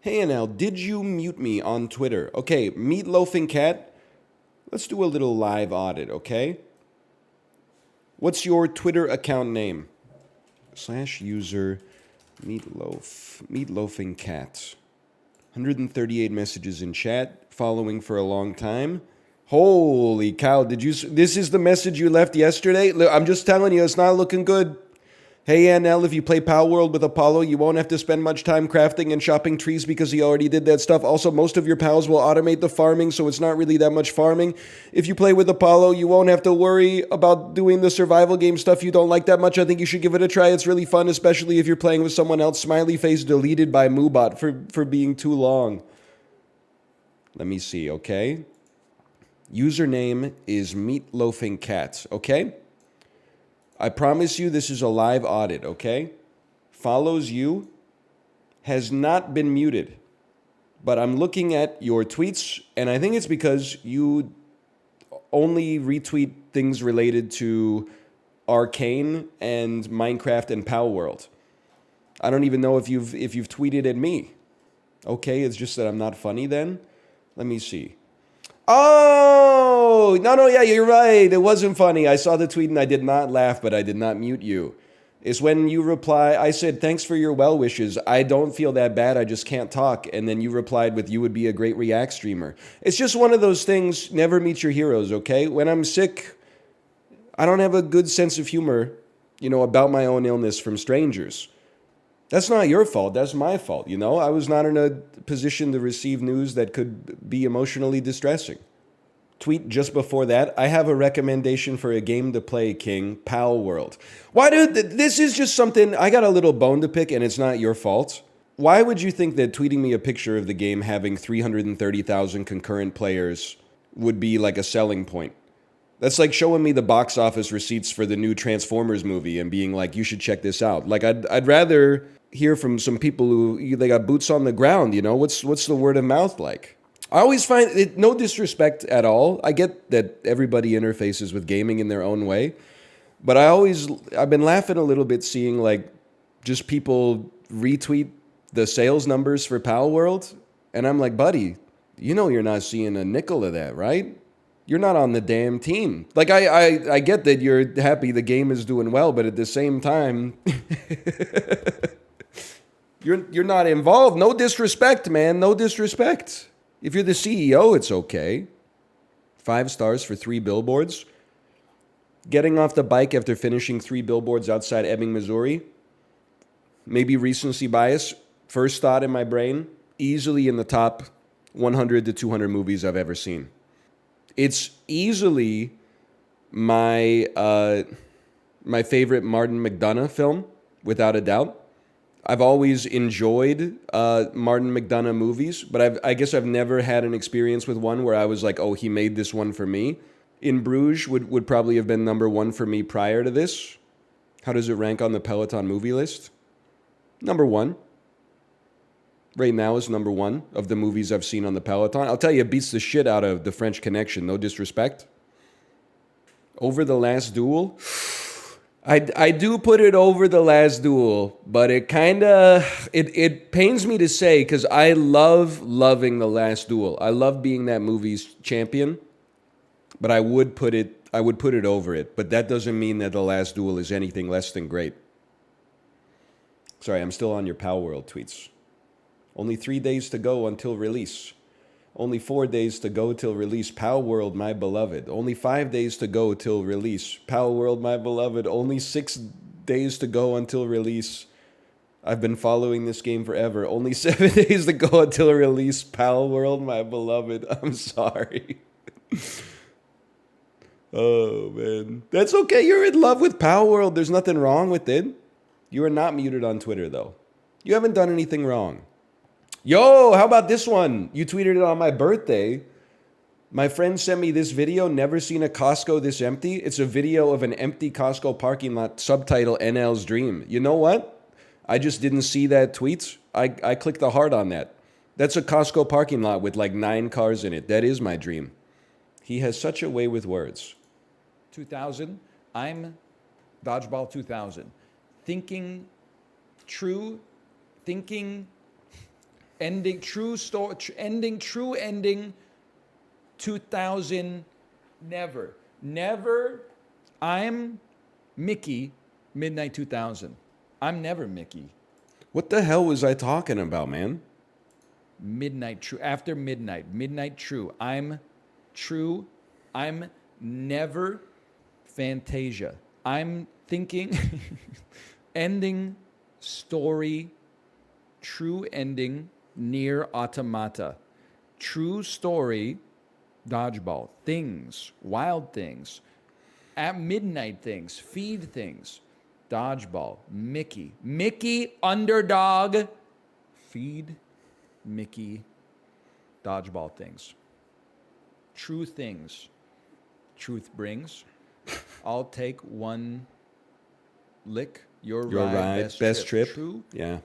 Hey NL, did you mute me on Twitter? Okay, Meatloafing Cat, let's do a little live audit, okay? What's your Twitter account name? /user Meatloafing Cat. 138 messages in chat, following for a long time. Holy cow, this is the message you left yesterday? Look, I'm just telling you, it's not looking good. Hey NL, if you play Pal World with Apollo, you won't have to spend much time crafting and chopping trees because he already did that stuff. Also, most of your pals will automate the farming, so it's not really that much farming. If you play with Apollo, you won't have to worry about doing the survival game stuff you don't like that much. I think you should give it a try. It's really fun, especially if you're playing with someone else. Smiley face deleted by Moobot for being too long. Let me see, okay? Username is Meatloafing Cat, okay? I promise you this is a live audit, okay? Follows you, has not been muted. But I'm looking at your tweets, and I think it's because you only retweet things related to Arcane and Minecraft and Pal World. I don't even know if you've tweeted at me. Okay, it's just that I'm not funny then. Let me see. Oh, no, yeah, you're right. It wasn't funny. I saw the tweet and I did not laugh, but I did not mute you. It's when you reply, I said, thanks for your well wishes. I don't feel that bad. I just can't talk. And then you replied with, you would be a great React streamer. It's just one of those things, never meet your heroes, okay? When I'm sick, I don't have a good sense of humor, about my own illness from strangers. That's not your fault. That's my fault, I was not in a position to receive news that could be emotionally distressing. Tweet just before that, I have a recommendation for a game to play, King, Pal World. Why, dude, this is just something, I got a little bone to pick and it's not your fault. Why would you think that tweeting me a picture of the game having 330,000 concurrent players would be like a selling point? That's like showing me the box office receipts for the new Transformers movie and being like, you should check this out. Like, I'd rather hear from some people who they got boots on the ground, what's the word of mouth like? I always find it, no disrespect at all. I get that everybody interfaces with gaming in their own way, but I've been laughing a little bit seeing like just people retweet the sales numbers for Pal World, and I'm like, buddy, you're not seeing a nickel of that, right? You're not on the damn team. Like, I get that you're happy the game is doing well, but at the same time, you're not involved. No disrespect, man. No disrespect. If you're the CEO, it's okay. 5 stars for 3 billboards. Getting off the bike after finishing 3 billboards outside Ebbing, Missouri. Maybe recency bias. First thought in my brain. Easily in the top 100 to 200 movies I've ever seen. It's easily my favorite Martin McDonagh film, without a doubt. I've always enjoyed Martin McDonagh movies, but I guess I've never had an experience with one where I was like, oh, he made this one for me. In Bruges would probably have been number 1 for me prior to this. How does it rank on the Peloton movie list? Number 1. Right now is number 1 of the movies I've seen on the Peloton. I'll tell you, it beats the shit out of The French Connection, no disrespect. Over the Last Duel... I do put it over The Last Duel, but it pains me to say because I loving The Last Duel. I love being that movie's champion, but I would put it over it. But that doesn't mean that The Last Duel is anything less than great. Sorry, I'm still on your Pal World tweets. Only 3 days to go until release. Only 4 days to go till release. Pal World, my beloved. Only 5 days to go till release. Pal World, my beloved. Only 6 days to go until release. I've been following this game forever. Only 7 days to go until release. Pal World, my beloved. I'm sorry. Oh, man. That's okay. You're in love with Pal World. There's nothing wrong with it. You are not muted on Twitter, though. You haven't done anything wrong. Yo, how about this one? You tweeted it on my birthday. My friend sent me this video, never seen a Costco this empty. It's a video of an empty Costco parking lot, subtitle NL's Dream. You know what? I just didn't see that tweet. I clicked the heart on that. That's a Costco parking lot with like 9 cars in it. That is my dream. He has such a way with words. 2000, I'm Dodgeball 2000. Thinking true, thinking ending, true story, true ending, 2000, never. Never, I'm Mickey, midnight 2000. I'm never Mickey. What the hell was I talking about, man? Midnight true, after midnight true. I'm true, I'm never Fantasia. I'm thinking, ending, story, true ending, near automata. True story, dodgeball. Things, wild things. At midnight things, feed things. Dodgeball, Mickey. Mickey, underdog. Feed, Mickey, dodgeball things. True things, truth brings. I'll take one lick. Your ride, best trip. True. Yeah.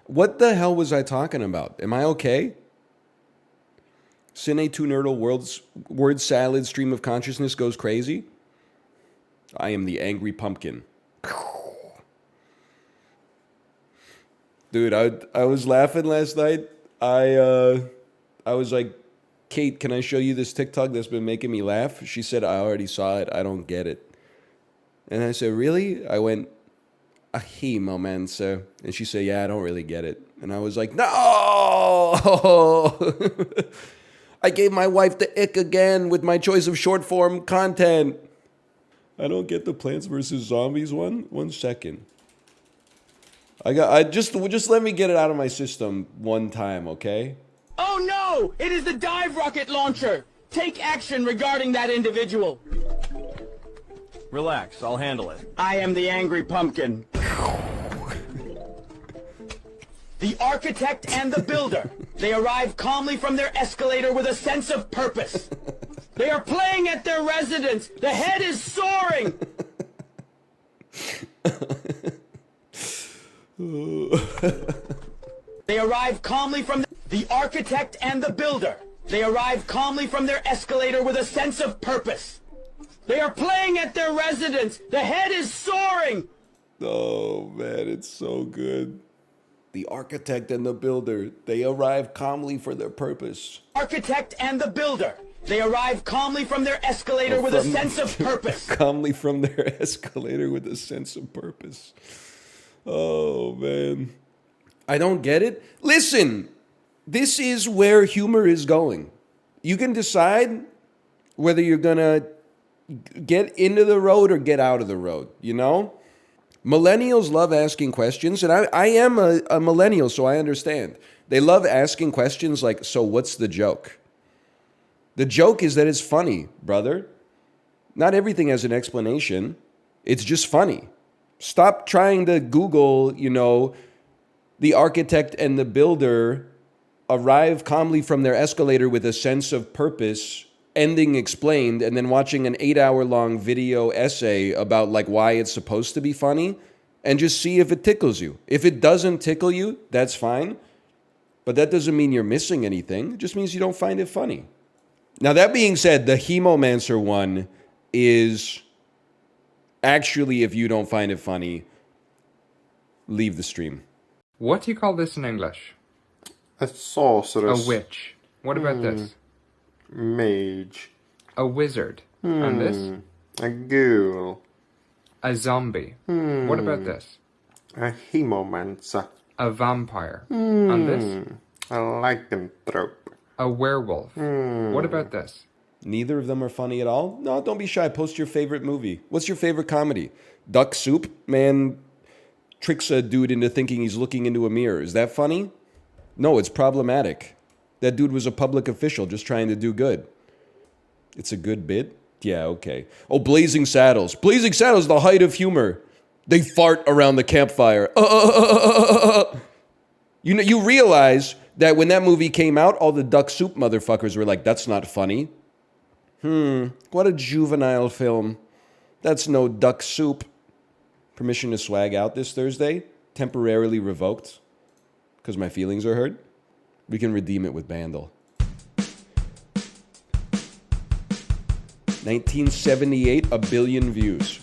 What the hell was I talking about? Am I okay? Cine 2 Nerdle word salad stream of consciousness goes crazy. I am the angry pumpkin. Dude, I was laughing last night. I was like, Kate, can I show you this TikTok that's been making me laugh? She said, I already saw it. I don't get it. And I said, really? I went, ahi, momensa. And she said, yeah, I don't really get it. And I was like, no! I gave my wife the ick again with my choice of short form content. I don't get the Plants vs. Zombies one. 1 second. Just let me get it out of my system one time, okay? Oh no! It is the dive rocket launcher! Take action regarding that individual. Relax, I'll handle it. I am the angry pumpkin. The architect and the builder. They arrive calmly from their escalator with a sense of purpose. They are playing at their residence. The head is soaring. They arrive calmly from the architect and the builder. They arrive calmly from their escalator with a sense of purpose. They are playing at their residence. The head is soaring. Oh, man, it's so good. The architect and the builder, they arrive calmly for their purpose. Architect and the builder. They arrive calmly from their escalator with a sense of purpose. Calmly from their escalator with a sense of purpose. Oh, man. I don't get it. Listen, this is where humor is going. You can decide whether you're going to get into the road or get out of the road, you know? Millennials love asking questions, and I am a millennial, so I understand. They love asking questions like, so what's the joke? The joke is that it's funny, brother. Not everything has an explanation. It's just funny. Stop trying to Google, the architect and the builder arrive calmly from their escalator with a sense of purpose, ending explained, and then watching an 8-hour-long video essay about why it's supposed to be funny, and just see if it tickles you. If it doesn't tickle you, that's fine. But that doesn't mean you're missing anything. It just means you don't find it funny. Now, that being said, the Hemomancer one is actually, if you don't find it funny, leave the stream. What do you call this in English? A sorceress. A witch. What about this? Mage. A wizard. And this? A ghoul. A zombie. What about this? A hemomancer. A vampire. And this? A lycanthrope. A werewolf. What about this? Neither of them are funny at all? No, don't be shy. Post your favorite movie. What's your favorite comedy? Duck Soup? Man tricks a dude into thinking he's looking into a mirror. Is that funny? No, it's problematic. That dude was a public official just trying to do good. It's a good bit? Yeah, okay. Oh, Blazing Saddles. Blazing Saddles, the height of humor. They fart around the campfire. You realize that when that movie came out, all the Duck Soup motherfuckers were like, that's not funny. What a juvenile film. That's no Duck Soup. Permission to swag out this Thursday. Temporarily revoked. Because my feelings are hurt. We can redeem it with Bandle. 1978, 1 billion views.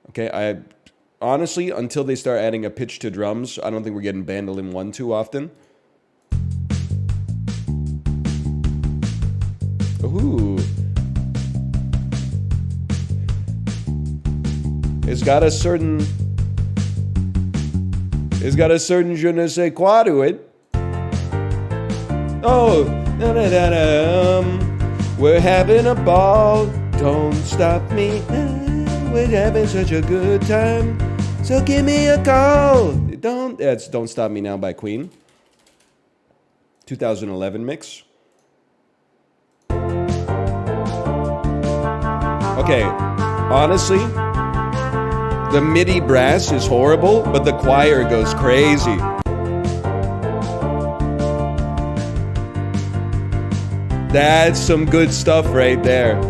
Okay, I honestly, until they start adding a pitch to drums, I don't think we're getting Bandle in 1 too often. Ooh. It's got a certain je ne sais quoi to it. Oh, we're having a ball. Don't stop me now. We're having such a good time. So give me a call. That's Don't Stop Me Now by Queen. 2011 mix. Okay, honestly, the MIDI brass is horrible, but the choir goes crazy. That's some good stuff right there.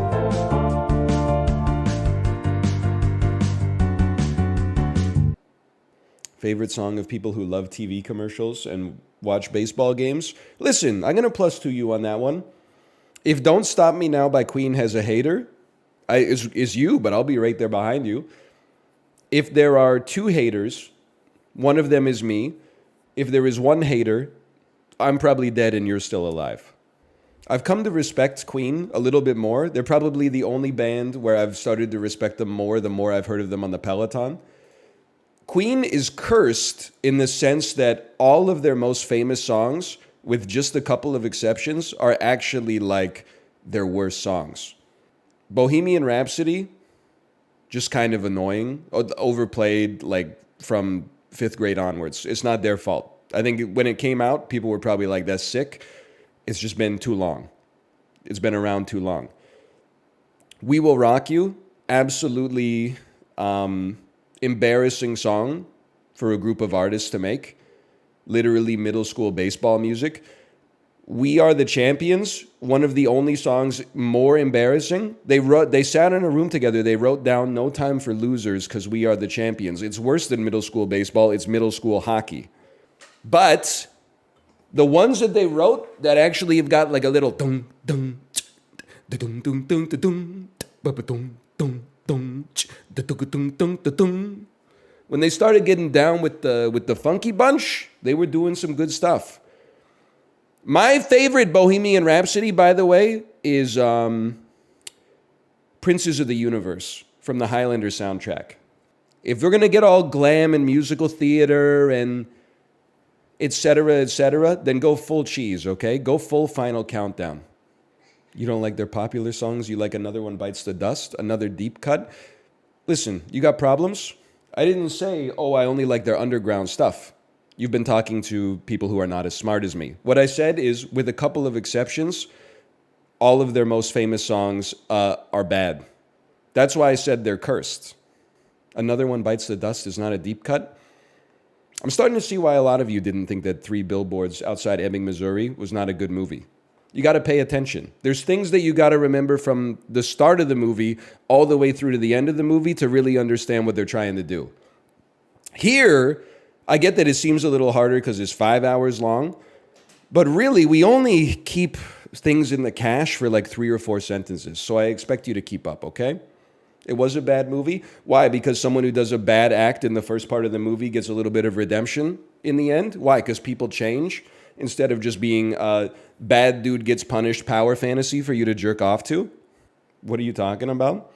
Favorite song of people who love TV commercials and watch baseball games? Listen, I'm going to +2 you on that one. If Don't Stop Me Now by Queen has a hater, is you, but I'll be right there behind you. If there are 2 haters, one of them is me. If there is 1 hater, I'm probably dead and you're still alive. I've come to respect Queen a little bit more. They're probably the only band where I've started to respect them more the more I've heard of them on the Peloton. Queen is cursed in the sense that all of their most famous songs, with just a couple of exceptions, are actually like their worst songs. Bohemian Rhapsody, just kind of annoying, overplayed like from 5th grade onwards. It's not their fault. I think when it came out, people were probably like, that's sick. It's just been too long. It's been around too long. We Will Rock You, absolutely embarrassing song for a group of artists to make. Literally middle school baseball music. We Are the Champions, one of the only songs more embarrassing. They sat in a room together. They wrote down No Time for Losers because we are the champions. It's worse than middle school baseball. It's middle school hockey. But the ones that they wrote that actually have got like a little dum dum dum dum dum dum dum dum. When they started getting down with the funky bunch, they were doing some good stuff. My favorite Bohemian Rhapsody, by the way, is Princes of the Universe from the Highlander soundtrack. If we're going to get all glam and musical theater and etc., then go full cheese, okay? Go full Final Countdown. You don't like their popular songs? You like Another One Bites the Dust? Another deep cut? Listen, you got problems? I didn't say, oh, I only like their underground stuff. You've been talking to people who are not as smart as me. What I said is, with a couple of exceptions, all of their most famous songs are bad. That's why I said they're cursed. Another One Bites the Dust is not a deep cut. I'm starting to see why a lot of you didn't think that 3 Billboards Outside Ebbing, Missouri was not a good movie. You got to pay attention. There's things that you got to remember from the start of the movie all the way through to the end of the movie to really understand what they're trying to do. Here, I get that it seems a little harder because it's 5 hours long, but really, we only keep things in the cache for like 3 or 4 sentences, so I expect you to keep up, okay? It was a bad movie. Why? Because someone who does a bad act in the first part of the movie gets a little bit of redemption in the end. Why? Because people change instead of just being a bad dude gets punished power fantasy for you to jerk off to. What are you talking about?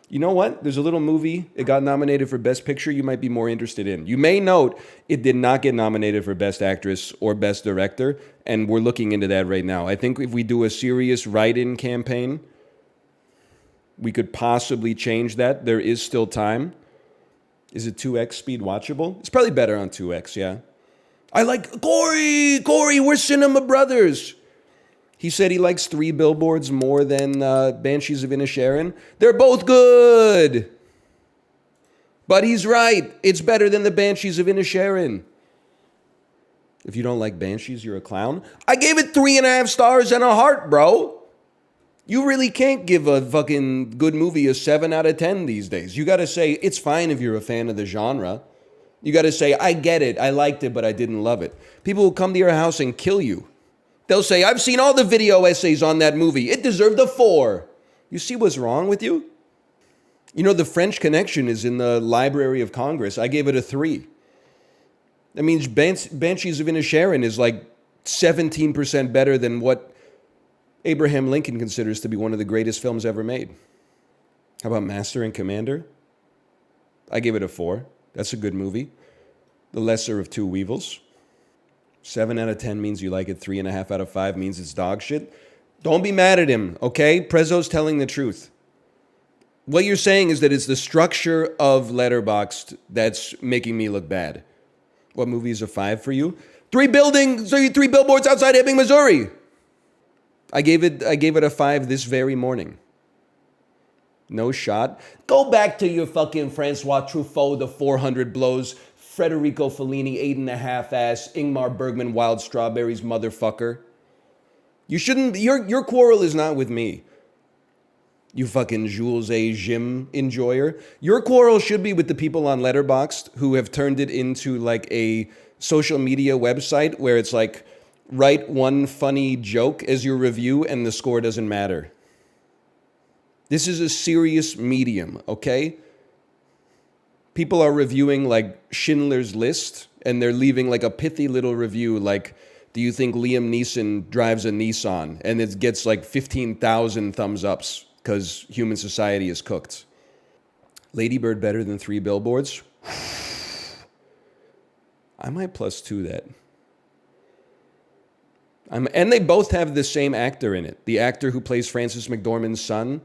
You know what? There's a little movie. It got nominated for Best Picture you might be more interested in. You may note it did not get nominated for Best Actress or Best Director, and we're looking into that right now. I think if we do a serious write-in campaign, we could possibly change that. There is still time. Is it 2x speed watchable? It's probably better on 2x, yeah. I like Corey, we're cinema brothers. He said he likes 3 Billboards more than Banshees of Inisherin. They're both good. But he's right. It's better than the Banshees of Inisherin. If you don't like Banshees, you're a clown. I gave it 3.5 stars and a heart, bro. You really can't give a fucking good movie a 7 out of 10 these days. You got to say, it's fine if you're a fan of the genre. You got to say, I get it. I liked it, but I didn't love it. People will come to your house and kill you. They'll say, I've seen all the video essays on that movie. It deserved a 4. You see what's wrong with you? You know, the French Connection is in the Library of Congress. I gave it a 3. That means Banshees of Inisherin is like 17% better than what Abraham Lincoln considers to be one of the greatest films ever made. How about Master and Commander? I gave it a 4. That's a good movie. The Lesser of Two Weevils. 7 out of 10 means you like it. 3.5 out of 5 means it's dog shit. Don't be mad at him, okay? Prezzo's telling the truth. What you're saying is that it's the structure of Letterboxd that's making me look bad. What movie is a 5 for you? 3 billboards outside Ebbing, Missouri. I gave it a 5 this very morning. No shot. Go back to your fucking Francois Truffaut, the 400 blows, Federico Fellini, 8.5 ass, Ingmar Bergman, wild strawberries, motherfucker. You shouldn't. Your quarrel is not with me. You fucking Jules A. Jim enjoyer. Your quarrel should be with the people on Letterboxd who have turned it into like a social media website where it's like, write one funny joke as your review and the score doesn't matter. This is a serious medium, okay? People are reviewing like Schindler's List and they're leaving like a pithy little review like, do you think Liam Neeson drives a Nissan? And it gets like 15,000 thumbs ups because human society is cooked. Lady Bird better than 3 billboards? I might +2 that. And they both have the same actor in it. The actor who plays Frances McDormand's son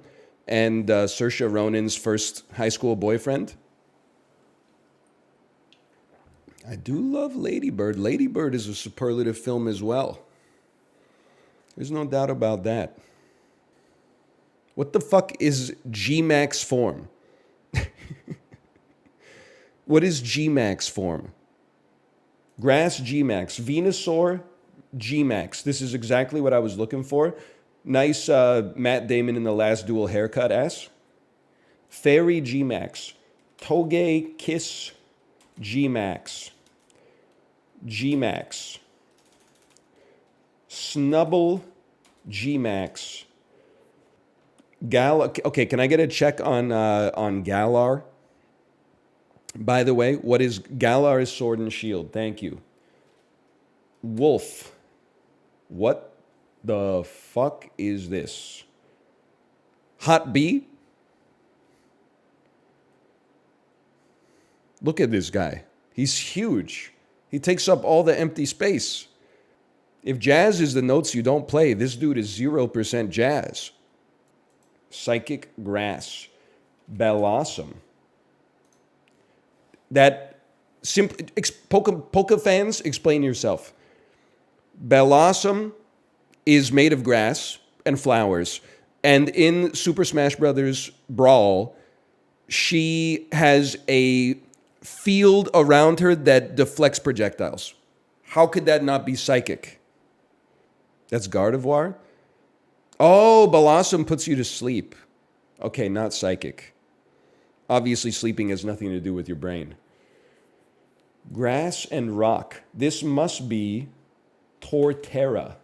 and Saoirse Ronan's first high school boyfriend. I do love Lady Bird. Lady Bird is a superlative film as well. There's no doubt about that. What the fuck is G-Max form? What is G-Max form? Grass G-Max. Venusaur G-Max. This is exactly what I was looking for. Nice Matt Damon in the Last Duel haircut ass. Fairy G-Max. Toge Kiss G-Max. G-Max. Snubble G-Max. Okay, can I get a check on Galar? By the way, what is Galar's Sword and Shield? Thank you. Wolf. What the fuck is this? Hot B? Look at this guy. He's huge. He takes up all the empty space. If jazz is the notes you don't play, this dude is 0% jazz. Psychic Grass. Bellossom. That simply Poke fans, explain yourself. Bellossom is made of grass and flowers, and in Super Smash Bros. Brawl, she has a field around her that deflects projectiles. How could that not be psychic? That's Gardevoir? Oh, Bellossom puts you to sleep. Okay, not psychic. Obviously, sleeping has nothing to do with your brain. Grass and rock. This must be Torterra.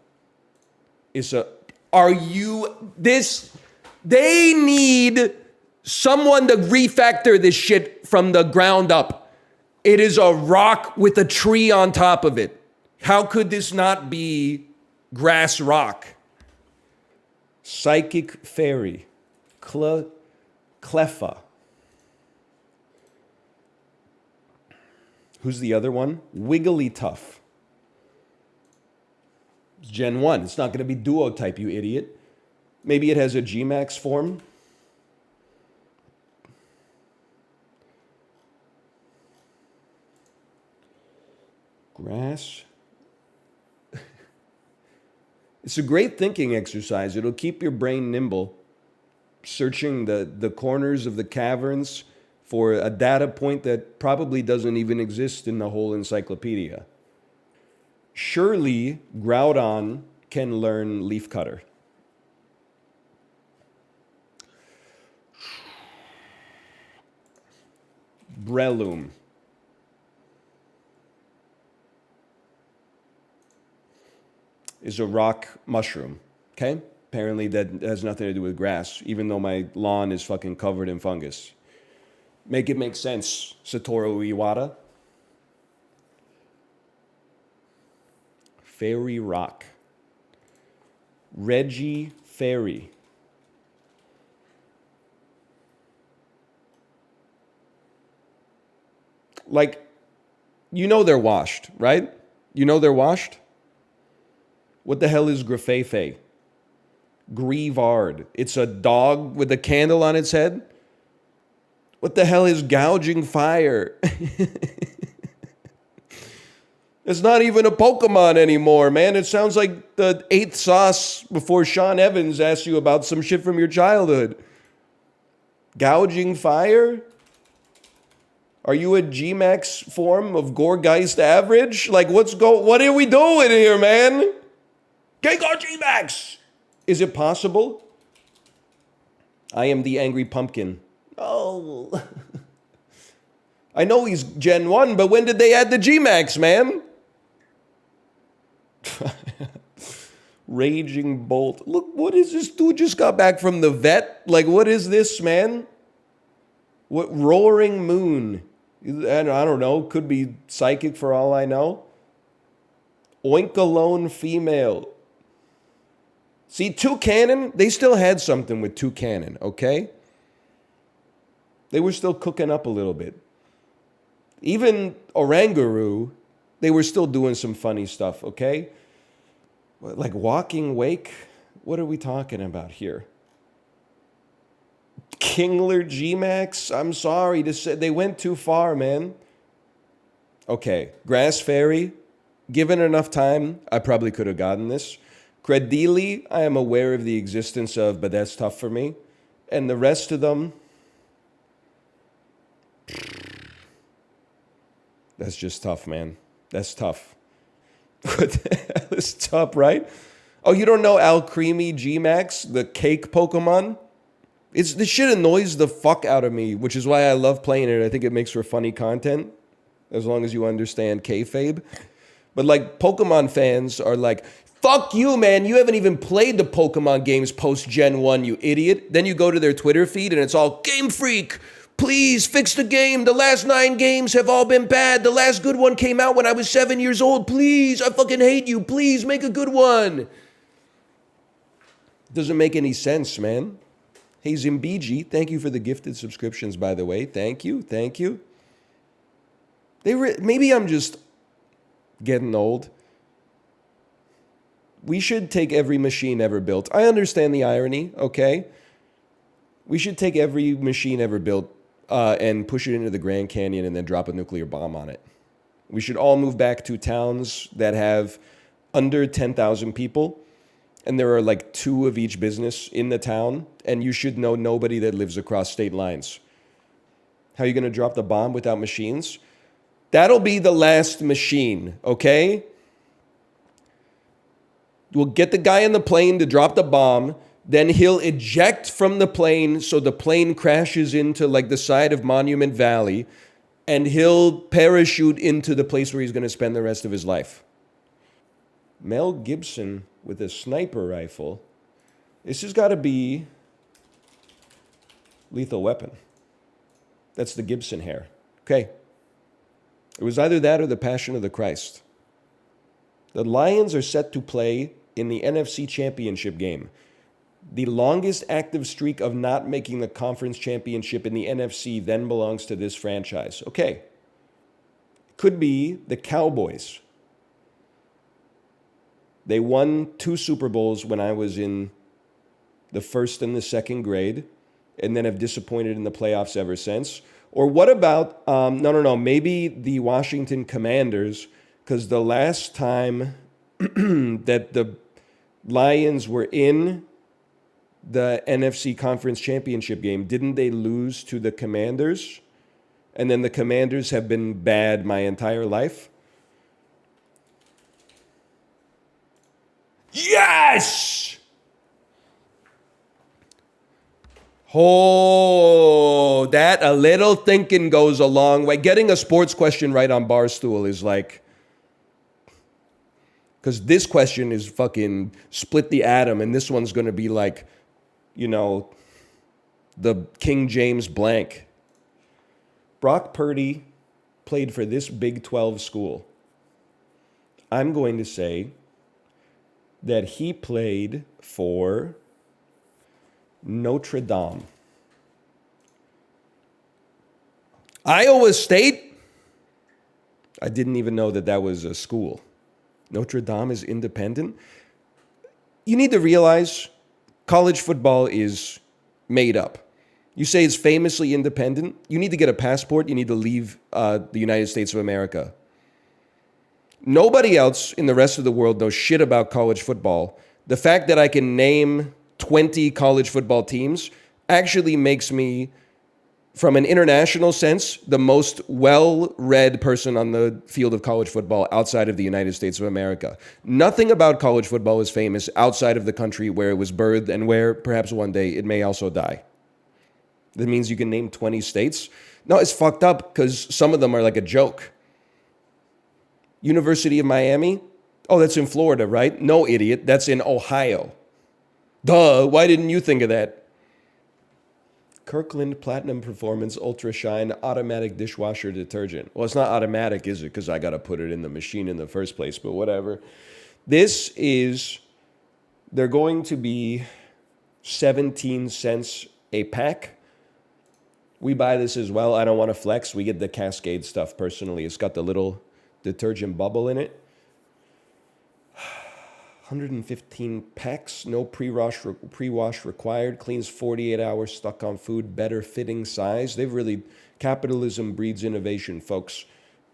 They need someone to refactor this shit from the ground up. It is a rock with a tree on top of it. How could this not be grass rock? Psychic Fairy. Cleffa. Who's the other one? Wigglytuff. It's Gen 1. It's not going to be duo type, you idiot. Maybe it has a G-Max form. Grass. It's a great thinking exercise. It'll keep your brain nimble, searching the corners of the caverns for a data point that probably doesn't even exist in the whole encyclopedia. Surely Groudon can learn Leafcutter. Breloom. Is a rock mushroom, okay? Apparently that has nothing to do with grass, even though my lawn is fucking covered in fungus. Make it make sense, Satoru Iwata. Fairy Rock. Reggie Fairy. Like, you know they're washed, right? You know they're washed? What the hell is Grafefe? Grievard. It's a dog with a candle on its head? What the hell is gouging fire? It's not even a Pokemon anymore, man. It sounds like the 8th sauce before Sean Evans asked you about some shit from your childhood. Gouging fire? Are you a G-Max form of Gorgeist average? Like, what are we doing here, man? Gengar G-Max! Is it possible? I am the angry pumpkin. Oh. I know he's Gen 1, but when did they add the G-Max, man? Raging Bolt. Look, what is this dude just got back from the vet? Like, what is this, man? What? Roaring Moon. I don't know. Could be psychic for all I know. Oinkalone Female. See, Toucanon, they still had something with Toucanon, okay? They were still cooking up a little bit. Even Oranguru, they were still doing some funny stuff, okay? Like Walking Wake? What are we talking about here? Kingler G-Max? I'm sorry to say, they went too far, man. Okay, Grass Fairy, given enough time, I probably could have gotten this. Credili, I am aware of the existence of, but that's tough for me. And the rest of them, that's just tough, man. That's tough. What the hell is tough, right? Oh, you don't know Alcremie G-Max, the cake Pokemon? This shit annoys the fuck out of me, which is why I love playing it. I think it makes for funny content, as long as you understand kayfabe. But like, Pokemon fans are like, fuck you, man. You haven't even played the Pokemon games post Gen 1, you idiot. Then you go to their Twitter feed and it's all, Game Freak, please fix the game. The last 9 games have all been bad. The last good one came out when I was 7 years old. Please, I fucking hate you. Please make a good one. Doesn't make any sense, man. Hey, Zimbiji, thank you for the gifted subscriptions, by the way. Thank you, thank you. Maybe I'm just getting old. We should take every machine ever built. I understand the irony, okay? We should take every machine ever built and push it into the Grand Canyon and then drop a nuclear bomb on it. We should all move back to towns that have under 10,000 people, and there are like 2 of each business in the town, and you should know nobody that lives across state lines. How are you going to drop the bomb without machines? That'll be the last machine, okay? We'll get the guy in the plane to drop the bomb, then he'll eject from the plane so the plane crashes into like the side of Monument Valley, and he'll parachute into the place where he's going to spend the rest of his life. Mel Gibson with a sniper rifle. This has got to be Lethal Weapon. That's the Gibson hair. Okay. It was either that or the Passion of the Christ. The Lions are set to play in the NFC Championship game. The longest active streak of not making the conference championship in the NFC then belongs to this franchise. Okay. Could be the Cowboys. They won 2 Super Bowls when I was in the 1st and the 2nd grade, and then have disappointed in the playoffs ever since. Or what about, maybe the Washington Commanders, because the last time that the Lions were in the NFC Conference Championship game, didn't they lose to the Commanders? And then the Commanders have been bad my entire life. Yes! Oh, that a little thinking goes a long way. Getting a sports question right on Barstool is like, Because this question is fucking split the atom, and this one's going to be like, you know, the King James blank. Brock Purdy played for this Big 12 school. I'm going to say that he played for Notre Dame. Iowa State? I didn't even know that that was a school. Notre Dame is independent. You need to realize college football is made up. You say it's famously independent. You need to get a passport. You need to leave the United States of America. Nobody else in the rest of the world knows shit about college football. The fact that I can name 20 college football teams actually makes me, from an international sense, the most well-read person on the field of college football outside of the United States of America. Nothing about college football is famous outside of the country where it was birthed and where perhaps one day it may also die. That means you can name 20 states? No, it's fucked up because some of them are like a joke. University of Miami? Oh, that's in Florida, right? No, idiot. That's in Ohio. Duh, why didn't you think of that? Kirkland Platinum Performance Ultra Shine Automatic Dishwasher Detergent. Well, it's not automatic, is it? Because I got to put it in the machine in the first place, but whatever. This is, they're going to be 17 cents a pack. We buy this as well. I don't want to flex. We get the Cascade stuff personally. It's got the little detergent bubble in it. 115 packs, no pre-wash required, cleans 48 hours, stuck on food, better fitting size. They've really, capitalism breeds innovation, folks.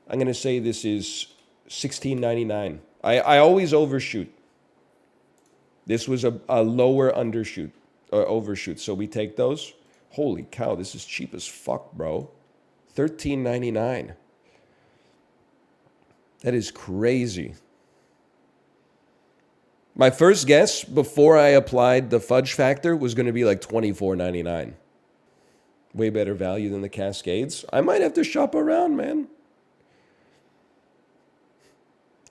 I'm going to say this is $16.99. I always overshoot. This was a lower undershoot, or overshoot, so we take those. Holy cow, this is cheap as fuck, bro. $13.99. That is crazy. My first guess before I applied the fudge factor was going to be like $24.99. Way better value than the Cascades. I might have to shop around, man.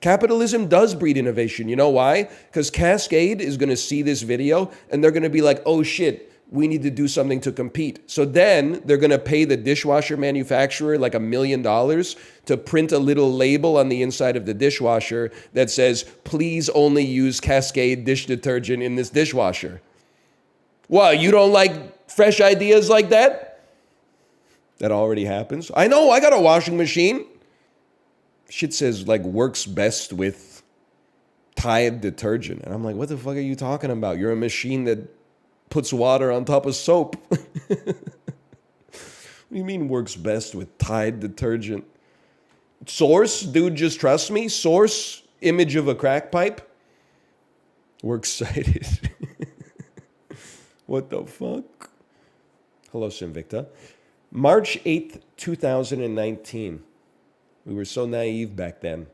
Capitalism does breed innovation. You know why? Because Cascade is going to see this video and they're going to be like, oh shit, we need to do something to compete. So then they're going to pay the dishwasher manufacturer like $1 million to print a little label on the inside of the dishwasher that says, please only use Cascade dish detergent in this dishwasher. What, you don't like fresh ideas like that? That already happens. I know, I got a washing machine. Shit says like works best with Tide detergent. And I'm like, what the fuck are you talking about? You're a machine that puts water on top of soap. What do you mean works best with Tide detergent? Source, dude, just trust me. Source, image of a crack pipe. Works cited. What the fuck? Hello, Sinvicta. March 8th, 2019. We were so naive back then.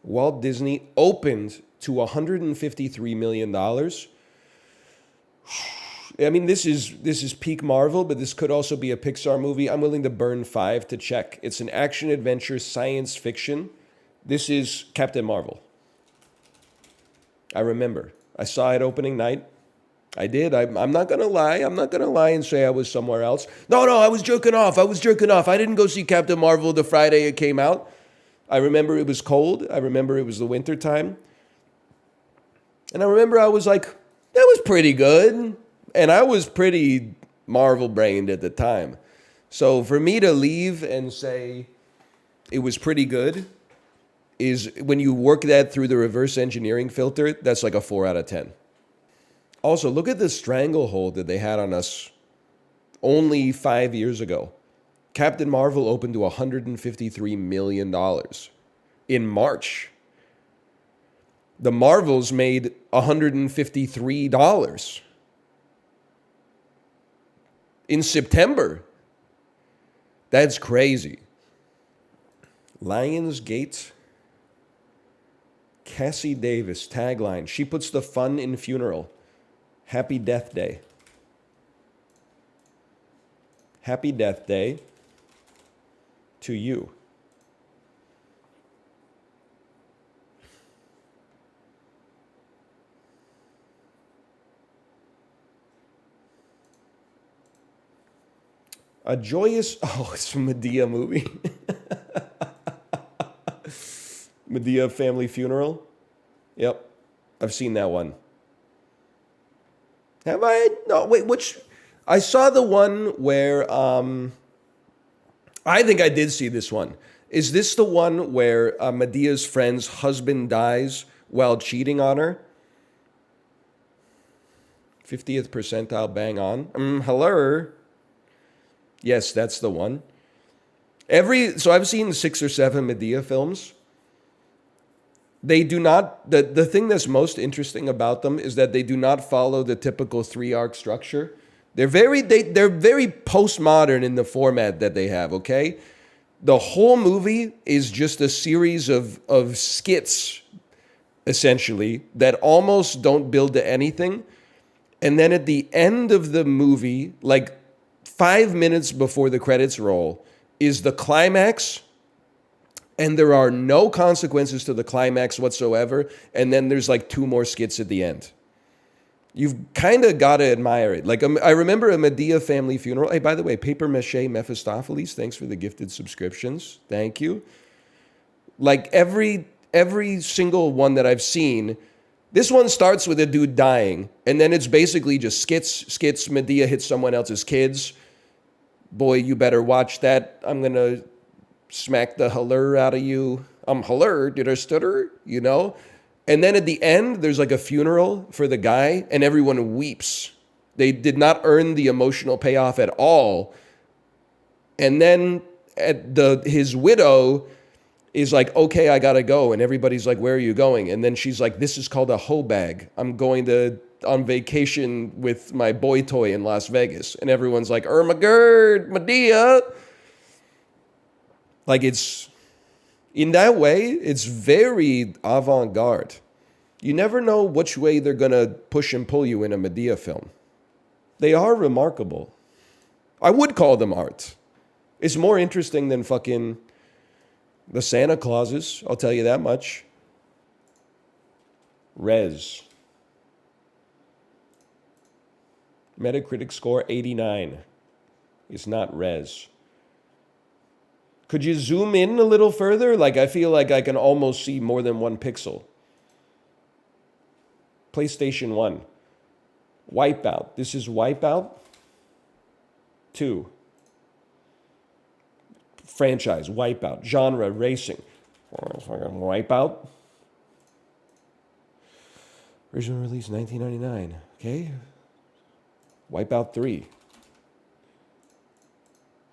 Walt Disney opened to $153 million. I mean, this is peak Marvel, but this could also be a Pixar movie. I'm willing to burn 5 to check. It's an action-adventure science fiction. This is Captain Marvel. I remember. I saw it opening night. I did. I'm not going to lie. I'm not going to lie and say I was somewhere else. No, I was jerking off. I didn't go see Captain Marvel the Friday it came out. I remember it was cold. I remember it was the winter time. And I remember I was like, that was pretty good. And I was pretty Marvel-brained at the time. So for me to leave and say it was pretty good is, when you work that through the reverse engineering filter, that's like a 4 out of 10. Also, look at the stranglehold that they had on us only 5 years ago. Captain Marvel opened to $153 million in March. The Marvels made $153 in September. That's crazy. Lionsgate. Cassie Davis, tagline. She puts the fun in funeral. Happy Death Day. Happy Death Day to you. A joyous... Oh, it's from Medea movie. Medea Family Funeral. Yep. I've seen that one. Have I? No, wait, which... I saw the one where... I think I did see this one. Is this the one where Medea's friend's husband dies while cheating on her? 50th percentile, bang on. Hello. Yes, that's the one. So I've seen 6 or 7 Medea films. They do not, the thing that's most interesting about them is that they do not follow the typical 3-arc structure. They're very postmodern in the format that they have, okay? The whole movie is just a series of skits, essentially, that almost don't build to anything. And then at the end of the movie, like 5 minutes before the credits roll, is the climax. And there are no consequences to the climax whatsoever. And then there's like 2 more skits at the end. You've kind of got to admire it. Like, I remember a Medea Family Funeral. Hey, by the way, Paper Mache Mephistopheles, thanks for the gifted subscriptions. Thank you. Like, every single one that I've seen, this one starts with a dude dying, and then it's basically just skits. Medea hits someone else's kids. Boy, you better watch that. I'm going to smack the halur out of you. Halur, did I stutter? You know? And then at the end, there's like a funeral for the guy, and everyone weeps. They did not earn the emotional payoff at all. And then his widow is like, okay, I gotta go. And everybody's like, where are you going? And then she's like, this is called a hoe bag. I'm going on vacation with my boy toy in Las Vegas. And everyone's like, Ermagerd, Medea. Like, it's... In that way, it's very avant-garde. You never know which way they're going to push and pull you in a Medea film. They are remarkable. I would call them art. It's more interesting than fucking the Santa Clauses, I'll tell you that much. Res. Metacritic score 89. It's not res. Could you zoom in a little further? Like, I feel like I can almost see more than 1 pixel. PlayStation 1. Wipeout. This is Wipeout 2. Franchise, Wipeout. Genre, racing. Wipeout. Original release, 1999. Okay. Wipeout 3.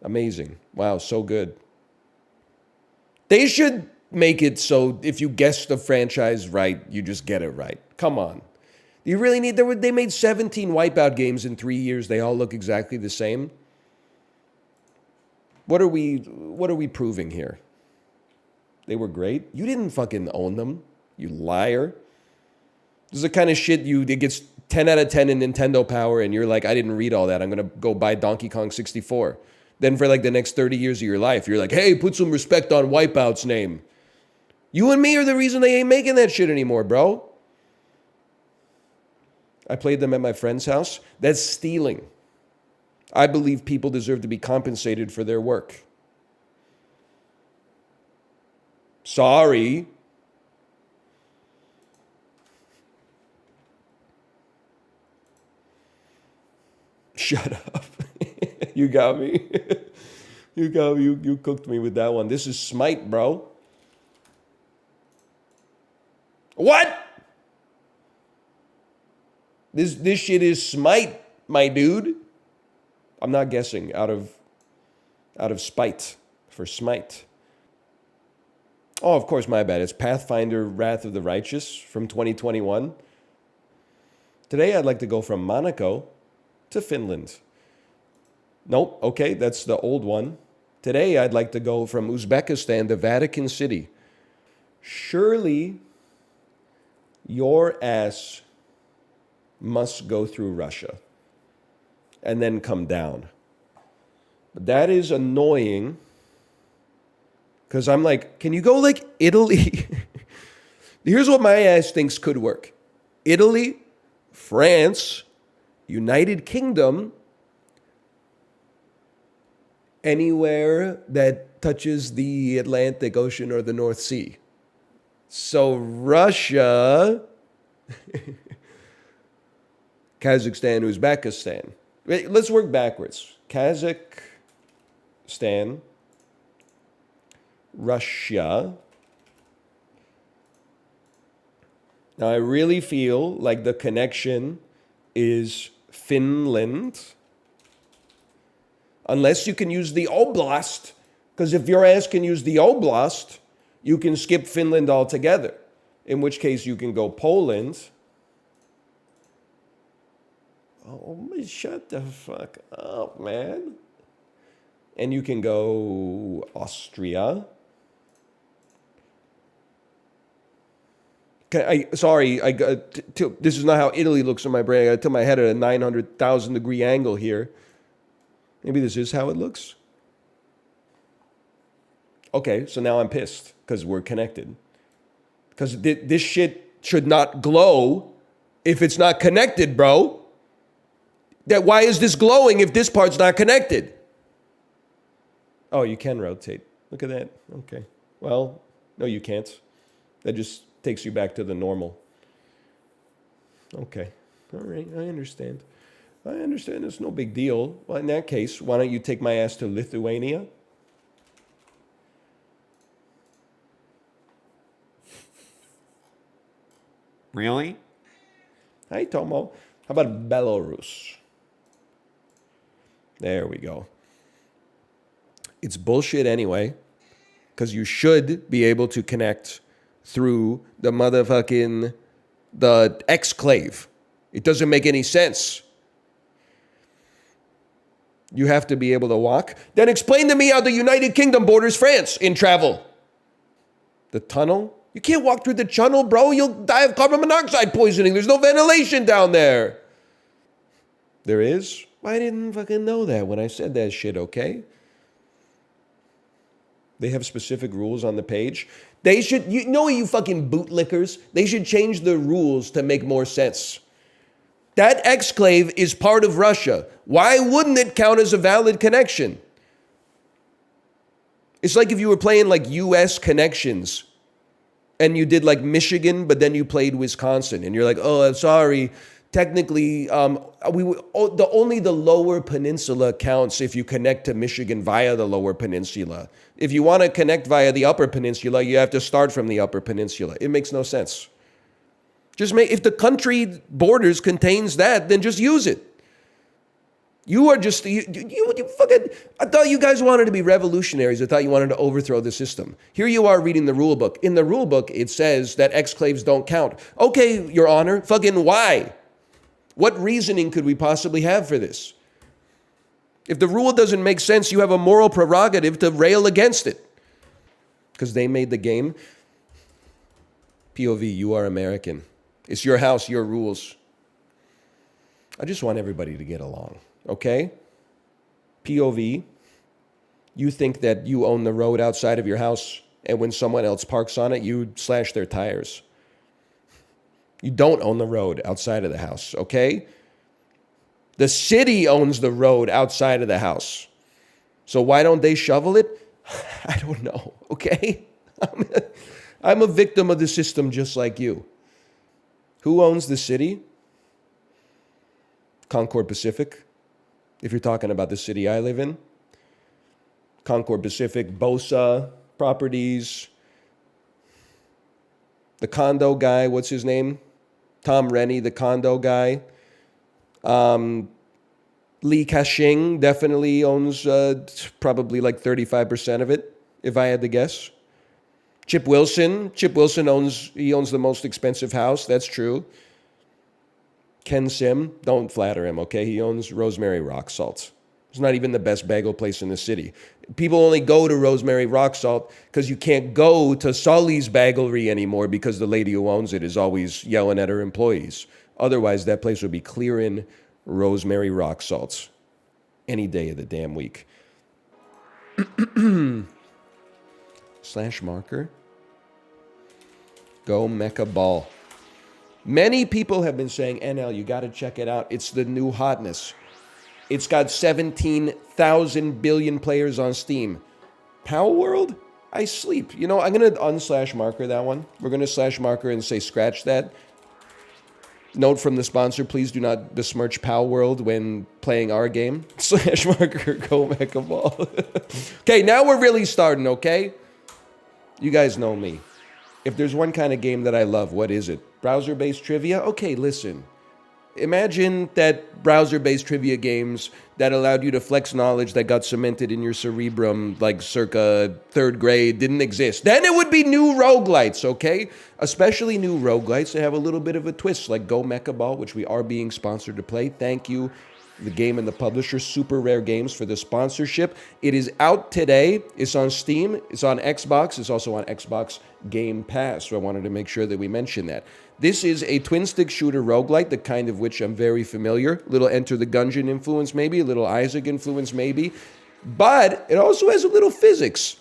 Amazing. Wow, so good. They should make it so if you guess the franchise right, you just get it right. Come on. Do you really need... They made 17 Wipeout games in 3 years. They all look exactly the same. What are we proving here? They were great? You didn't fucking own them, you liar. This is the kind of shit it gets 10 out of 10 in Nintendo Power, and you're like, I didn't read all that. I'm going to go buy Donkey Kong 64. Then for like the next 30 years of your life, you're like, hey, put some respect on Wipeout's name. You and me are the reason they ain't making that shit anymore, bro. I played them at my friend's house. That's stealing. I believe people deserve to be compensated for their work. Sorry. Shut up. You got me. You cooked me with that one. This is Smite, bro. What? This shit is Smite, my dude. I'm not guessing out of spite for Smite. Oh, of course, my bad. It's Pathfinder Wrath of the Righteous from 2021. Today I'd like to go from Monaco to Finland. Nope, okay, that's the old one. Today I'd like to go from Uzbekistan to Vatican City. Surely your ass must go through Russia and then come down. But that is annoying because I'm like, can you go like Italy? Here's what my ass thinks could work. Italy, France, United Kingdom, anywhere that touches the Atlantic Ocean or the North Sea. So Russia, Kazakhstan, Uzbekistan. Wait, let's work backwards. Kazakhstan, Russia. Now I really feel like the connection is Finland. Unless you can use the oblast, because if your ass can use the oblast, you can skip Finland altogether. In which case you can go Poland. Oh, shut the fuck up, man. And you can go Austria. This is not how Italy looks in my brain. I got to tilt my head at a 900,000 degree angle here. Maybe this is how it looks. Okay, so now I'm pissed because we're connected. Because this shit should not glow if it's not connected, bro. Why is this glowing if this part's not connected? Oh, you can rotate. Look at that. Okay. Well, no, you can't. That just takes you back to the normal. Okay. All right. I understand. It's no big deal. Well, in that case, why don't you take my ass to Lithuania? Really? Hi, Tomo. How about Belarus? There we go. It's bullshit anyway, because you should be able to connect through the exclave. It doesn't make any sense. You have to be able to walk. Then explain to me how the United Kingdom borders France in Travle. The tunnel? You can't walk through the tunnel, bro. You'll die of carbon monoxide poisoning. There's no ventilation down there. There is? I didn't fucking know that when I said that shit, okay? They have specific rules on the page. They should, you fucking bootlickers, they should change the rules to make more sense. That exclave is part of Russia. Why wouldn't it count as a valid connection? It's like if you were playing like US connections and you did like Michigan, but then you played Wisconsin and you're like, oh, I'm sorry. Technically, only the lower peninsula counts if you connect to Michigan via the lower peninsula. If you want to connect via the upper peninsula, you have to start from the upper peninsula. It makes no sense. If the country borders contains that, then just use it. You are just, you fucking, I thought you guys wanted to be revolutionaries. I thought you wanted to overthrow the system. Here you are reading the rule book. In the rule book, it says that exclaves don't count. Okay, Your Honor, fucking why? What reasoning could we possibly have for this? If the rule doesn't make sense, you have a moral prerogative to rail against it. Because they made the game. POV, you are American. It's your house, your rules. I just want everybody to get along, okay? POV, you think that you own the road outside of your house, and when someone else parks on it, you slash their tires. You don't own the road outside of the house, okay? The city owns the road outside of the house. So why don't they shovel it? I don't know, okay? I'm a victim of the system just like you. Who owns the city? Concord Pacific, if you're talking about the city I live in. Concord Pacific, Bosa Properties. The condo guy, what's his name? Tom Rennie, the condo guy. Li Ka-shing definitely owns probably like 35% of it, if I had to guess. Chip Wilson owns the most expensive house, that's true. Ken Sim, don't flatter him, okay? He owns Rosemary Rock Salt. It's not even the best bagel place in the city. People only go to Rosemary Rock Salt because you can't go to Sully's Bagelry anymore because the lady who owns it is always yelling at her employees. Otherwise, that place would be clearing Rosemary Rock Salts any day of the damn week. Slash marker. Go Mecha Ball. Many people have been saying, NL, you got to check it out. It's the new hotness. It's got 17,000 billion players on Steam. Power World? I sleep. You know, I'm going to unslash-marker that one. We're going to slash-marker and say scratch that. Note from the sponsor, please do not besmirch Power World when playing our game. Slash-marker, go Mecha Ball. Okay, now we're really starting, okay? You guys know me. If there's one kind of game that I love, what is it? Browser-based trivia? Okay, listen. Imagine that browser-based trivia games that allowed you to flex knowledge that got cemented in your cerebrum like circa 3rd grade didn't exist. Then it would be new roguelites, okay? Especially new roguelites that have a little bit of a twist like Go Mecha Ball, which we are being sponsored to play. Thank you, the game and the publisher, Super Rare Games, for the sponsorship. It is out today. It's on Steam. It's on Xbox. It's also on Xbox Game Pass, so I wanted to make sure that we mention that. This is a twin-stick shooter roguelite, the kind of which I'm very familiar. Little Enter the Gungeon influence maybe, a little Isaac influence maybe. But it also has a little physics.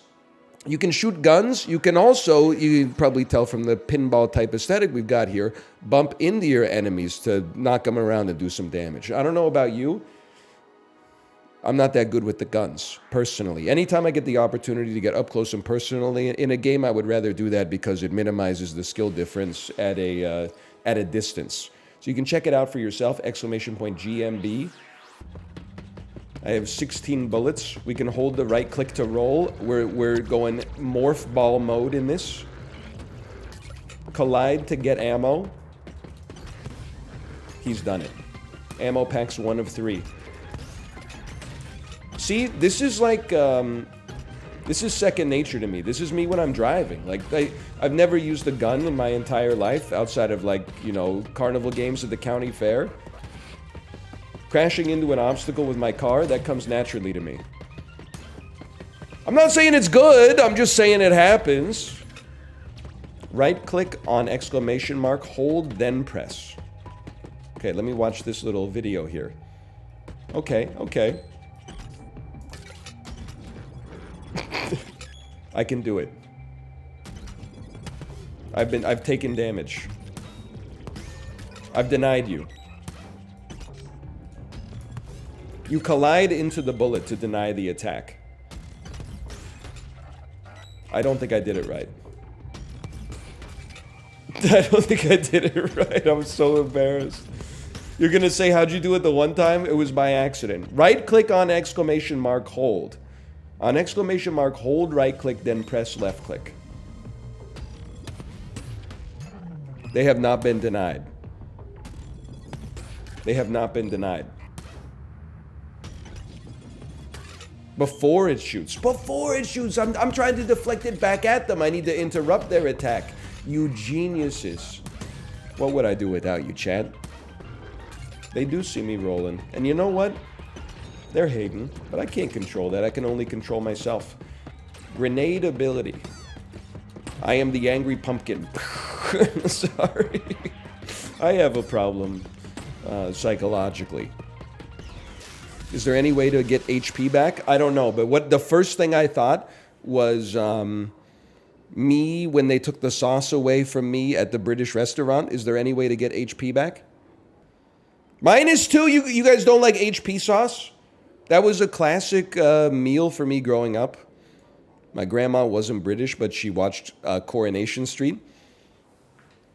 You can shoot guns. You can also, you can probably tell from the pinball type aesthetic we've got here, bump into your enemies to knock them around and do some damage. I don't know about you. I'm not that good with the guns, personally. Anytime I get the opportunity to get up close and personally in a game, I would rather do that because it minimizes the skill difference at a distance. So you can check it out for yourself, !GMB. I have 16 bullets. We can hold the right click to roll. We're going morph ball mode in this. Collide to get ammo. He's done it. Ammo packs 1 of 3. See, this is like, this is second nature to me. This is me when I'm driving. Like, I've never used a gun in my entire life outside of, like, you know, carnival games at the county fair. Crashing into an obstacle with my car, that comes naturally to me. I'm not saying it's good, I'm just saying it happens. Right click on !, hold, then press. Okay, let me watch this little video here. Okay. I can do it. I've taken damage. I've denied you. You collide into the bullet to deny the attack. I don't think I did it right. I don't think I did it right. I'm so embarrassed. You're gonna say, how'd you do it the one time? It was by accident. Right click on !, hold. On !, hold, right click, then press left click. They have not been denied. They have not been denied. Before it shoots. Before it shoots! I'm trying to deflect it back at them. I need to interrupt their attack. You geniuses. What would I do without you, Chad? They do see me rolling. And you know what? They're hating, but I can't control that. I can only control myself. Grenade ability. I am the angry pumpkin. Sorry. I have a problem psychologically. Is there any way to get HP back? I don't know, but what the first thing I thought was me when they took the sauce away from me at the British restaurant. Is there any way to get HP back? -2. You guys don't like HP sauce? That was a classic meal for me growing up. My grandma wasn't British, but she watched Coronation Street.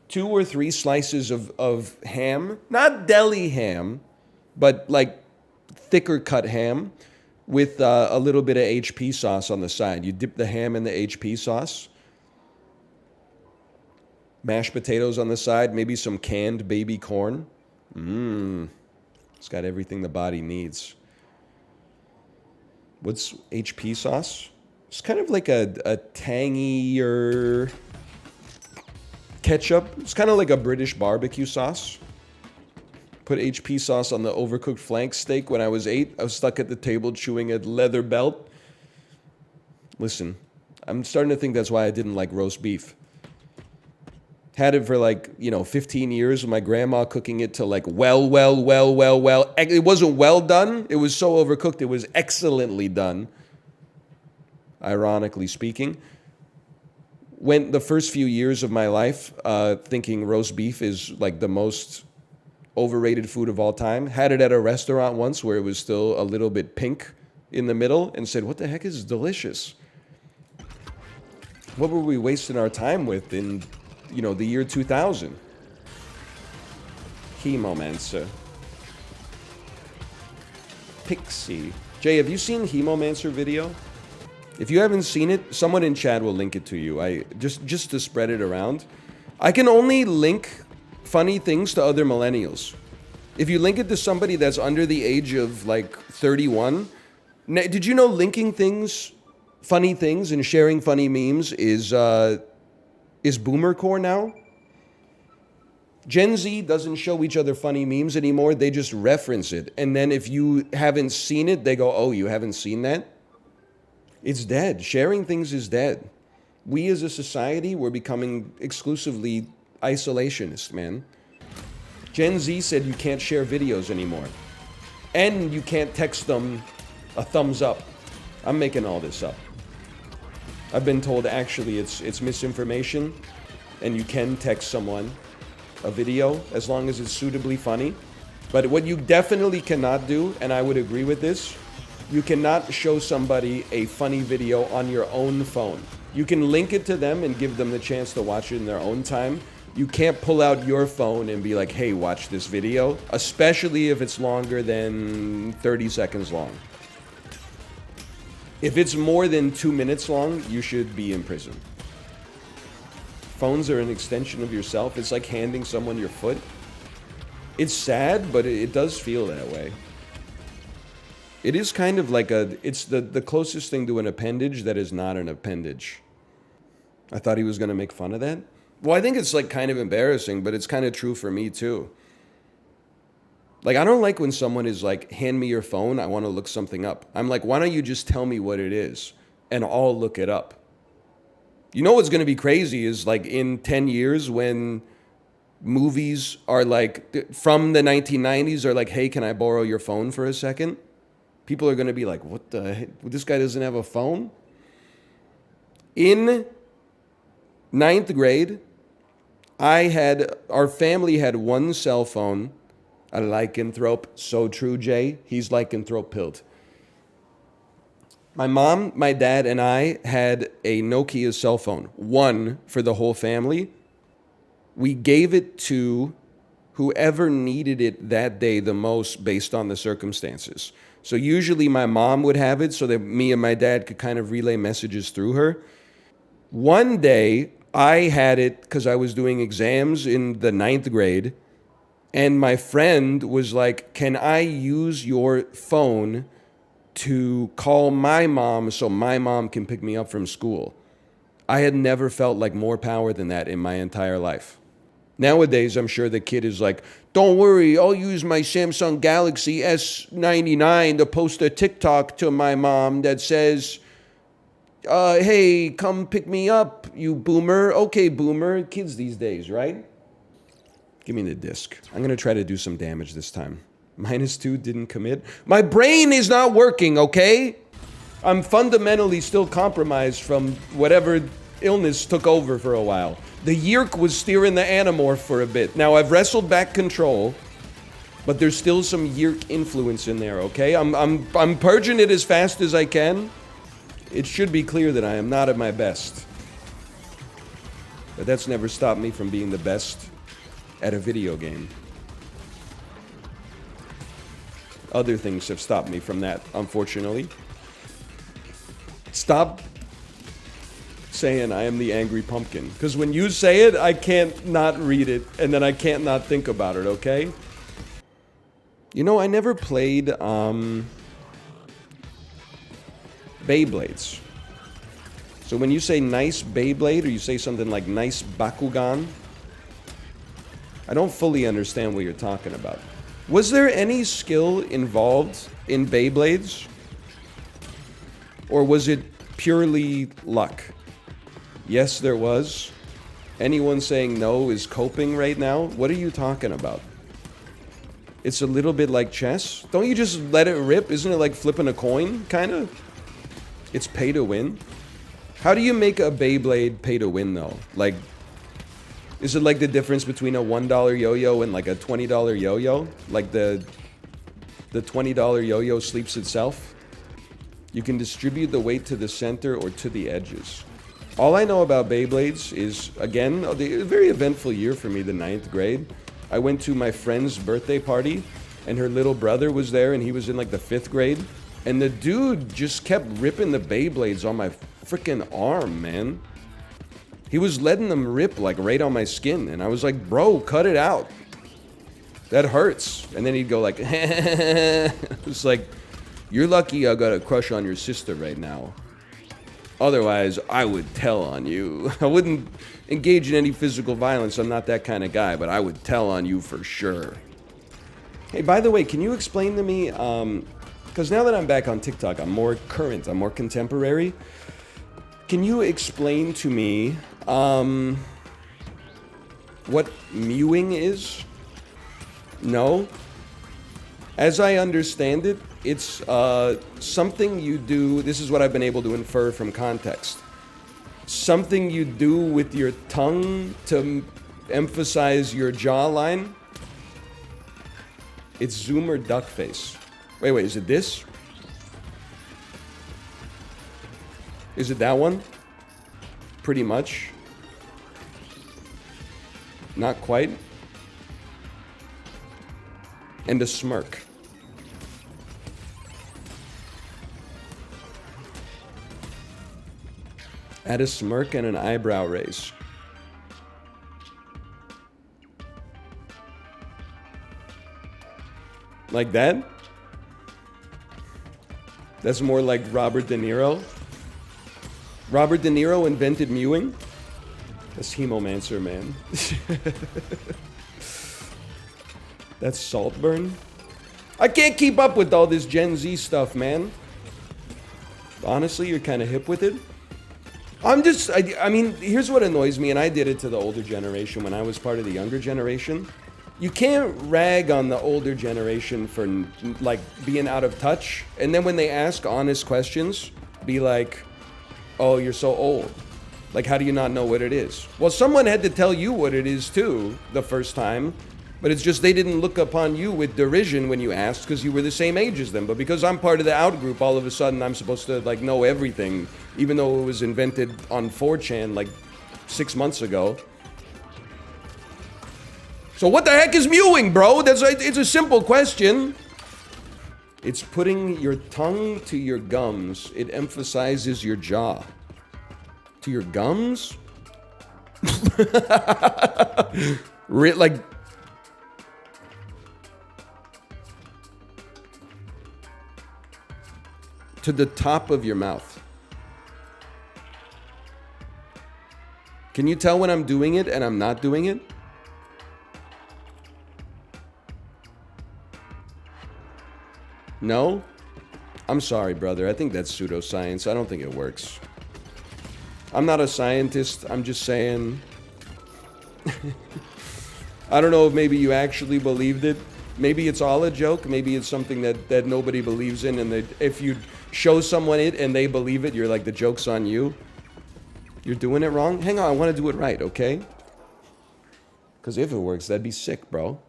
2 or 3 slices of ham, not deli ham, but like thicker cut ham with a little bit of HP sauce on the side. You dip the ham in the HP sauce. Mashed potatoes on the side, maybe some canned baby corn. It's got everything the body needs. What's HP sauce? It's kind of like a tangier ketchup. It's kind of like a British barbecue sauce. Put HP sauce on the overcooked flank steak when I was 8. I was stuck at the table chewing a leather belt. Listen, I'm starting to think that's why I didn't like roast beef. Had it for 15 years with my grandma cooking it to well. It wasn't well done. It was so overcooked. It was excellently done. Ironically speaking. Went the first few years of my life thinking roast beef is the most overrated food of all time. Had it at a restaurant once where it was still a little bit pink in the middle and said, what the heck is delicious? What were we wasting our time with in, you know, the year 2000? Hemomancer. Pixie. Jay, have you seen Hemomancer video? If you haven't seen it, someone in chat will link it to you. Just to spread it around. I can only link funny things to other millennials. If you link it to somebody that's under the age of like 31, did you know linking things, funny things, and sharing funny memes is boomercore now? Gen Z doesn't show each other funny memes anymore. They just reference it. And then if you haven't seen it, they go, oh, you haven't seen that? It's dead. Sharing things is dead. We as a society, we're becoming exclusively isolationist, man. Gen Z said you can't share videos anymore. And you can't text them a thumbs up. I'm making all this up. I've been told actually it's misinformation, and you can text someone a video as long as it's suitably funny. But what you definitely cannot do, and I would agree with this, you cannot show somebody a funny video on your own phone. You can link it to them and give them the chance to watch it in their own time. You can't pull out your phone and be like, hey, watch this video, especially if it's longer than 30 seconds long. If it's more than 2 minutes long, you should be in prison. Phones are an extension of yourself. It's like handing someone your foot. It's sad, but it does feel that way. It is kind of like it's the closest thing to an appendage that is not an appendage. I thought he was going to make fun of that. Well, I think it's like kind of embarrassing, but it's kind of true for me too. Like, I don't like when someone is like, hand me your phone, I want to look something up. I'm like, why don't you just tell me what it is and I'll look it up? You know what's going to be crazy is like in 10 years when movies are like, from the 1990s are like, hey, can I borrow your phone for a second? People are going to be like, what the heck? This guy doesn't have a phone? In 9th grade, our family had one cell phone, a lycanthrope. So true, Jay. He's lycanthrope-pilled. My mom, my dad, and I had a Nokia cell phone, one for the whole family. We gave it to whoever needed it that day the most based on the circumstances. So usually my mom would have it so that me and my dad could kind of relay messages through her. One day, I had it because I was doing exams in the 9th grade, and my friend was like, can I use your phone to call my mom so my mom can pick me up from school? I had never felt like more power than that in my entire life. Nowadays, I'm sure the kid is like, don't worry, I'll use my Samsung Galaxy S99 to post a TikTok to my mom that says, hey, come pick me up, you boomer. Okay, boomer. Kids these days, right? Give me the disc. I'm going to try to do some damage this time. -2 didn't commit. My brain is not working, okay? I'm fundamentally still compromised from whatever illness took over for a while. The Yeerk was steering the Animorph for a bit. Now, I've wrestled back control, but there's still some Yeerk influence in there, okay? I'm purging it as fast as I can. It should be clear that I am not at my best. But that's never stopped me from being the best at a video game. Other things have stopped me from that, unfortunately. Stop saying I am the angry pumpkin. Because when you say it, I can't not read it, and then I can't not think about it, okay? You know, I never played Beyblades. So when you say nice Beyblade, or you say something like nice Bakugan, I don't fully understand what you're talking about. Was there any skill involved in Beyblades? Or was it purely luck? Yes, there was. Anyone saying no is coping right now? What are you talking about? It's a little bit like chess. Don't you just let it rip? Isn't it like flipping a coin, kind of? It's pay to win. How do you make a Beyblade pay to win, though? Like, Is it like the difference between a $1 yo-yo and like a $20 yo-yo? Like the $20 yo-yo sleeps itself? You can distribute the weight to the center or to the edges. All I know about Beyblades is, again, a very eventful year for me, the 9th grade. I went to my friend's birthday party, and her little brother was there, and he was in like the 5th grade. And the dude just kept ripping the Beyblades on my freaking arm, man. He was letting them rip like right on my skin, and I was like, bro, cut it out. That hurts. And then he'd go like, it's like, you're lucky I got a crush on your sister right now. Otherwise, I would tell on you. I wouldn't engage in any physical violence. I'm not that kind of guy, but I would tell on you for sure. Hey, by the way, can you explain to me, because now that I'm back on TikTok, I'm more current, I'm more contemporary. Can you explain to me what mewing is? No? As I understand it, it's something you do, this is what I've been able to infer from context. Something you do with your tongue to emphasize your jawline. It's zoom or duck face. Wait, is it this? Is it that one? Pretty much. Not quite. And a smirk. Add a smirk and an eyebrow raise. Like that? That's more like Robert De Niro. Robert De Niro invented mewing? That's Hemomancer, man. That's Saltburn. I can't keep up with all this Gen Z stuff, man. Honestly, you're kind of hip with it. I mean, here's what annoys me, and I did it to the older generation when I was part of the younger generation. You can't rag on the older generation for, like, being out of touch, and then when they ask honest questions, be like, oh, you're so old. Like, how do you not know what it is? Well, someone had to tell you what it is, too, the first time, but it's just they didn't look upon you with derision when you asked because you were the same age as them. But because I'm part of the out group, all of a sudden I'm supposed to, like, know everything, even though it was invented on 4chan, like, 6 months ago. So what the heck is mewing, bro? It's a simple question. It's putting your tongue to your gums. It emphasizes your jaw. To your gums? Like... to the top of your mouth. Can you tell when I'm doing it and I'm not doing it? No? I'm sorry, brother. I think that's pseudoscience. I don't think it works. I'm not a scientist. I'm just saying. I don't know if maybe you actually believed it. Maybe it's all a joke. Maybe it's something that nobody believes in, and that if you show someone it and they believe it, you're like, the joke's on you. You're doing it wrong? Hang on, I want to do it right, okay? Because if it works, that'd be sick, bro.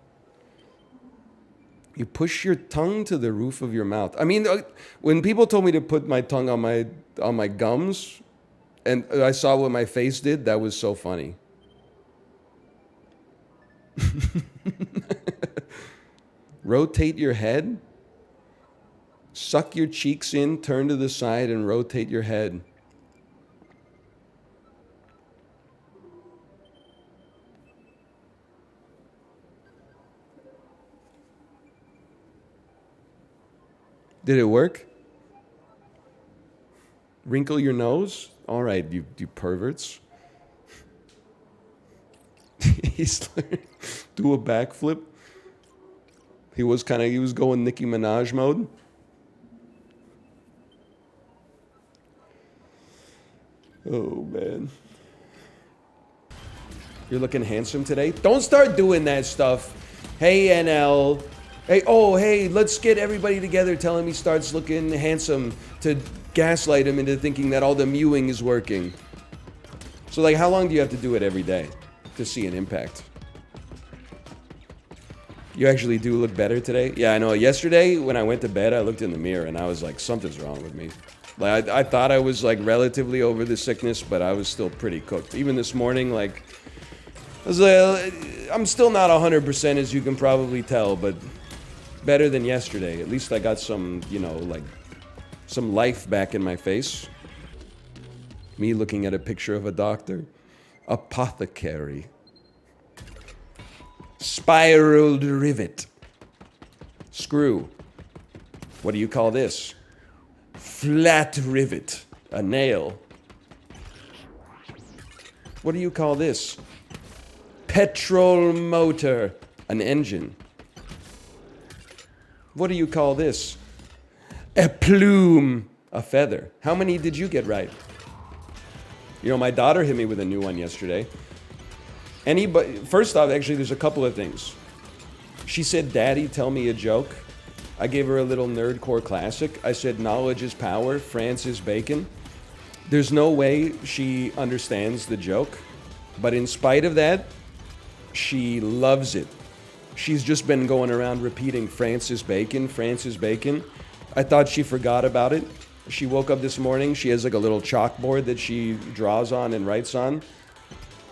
You push your tongue to the roof of your mouth. I mean, when people told me to put my tongue on my gums, and I saw what my face did, that was so funny. Rotate your head. Suck your cheeks in, turn to the side, and rotate your head. Did it work? Wrinkle your nose? All right, you perverts. He's like, do a backflip. He was going Nicki Minaj mode. Oh, man. You're looking handsome today? Don't start doing that stuff. Hey, NL. Hey, let's get everybody together telling me starts looking handsome to gaslight him into thinking that all the mewing is working. So, like, how long do you have to do it every day? to see an impact. You actually do look better today. Yeah, I know. Yesterday, when I went to bed, I looked in the mirror and I was like, something's wrong with me. Like, I thought I was like relatively over the sickness, but I was still pretty cooked. Even this morning, like, I was like, I'm still not 100% as you can probably tell, but better than yesterday. At least I got some, you know, like, some life back in my face. Me looking at a picture of a doctor. Apothecary. Spiraled rivet. Screw. What do you call this? Flat rivet. A nail. What do you call this? Petrol motor. An engine. What do you call this? A plume. A feather. How many did you get right? You know, my daughter hit me with a new one yesterday. First off, actually, there's a couple of things. She said, Daddy, tell me a joke. I gave her a little nerdcore classic. I said, knowledge is power, Francis Bacon. There's no way she understands the joke. But in spite of that, she loves it. She's just been going around repeating Francis Bacon, Francis Bacon. I thought she forgot about it. She woke up this morning. She has like a little chalkboard that she draws on and writes on.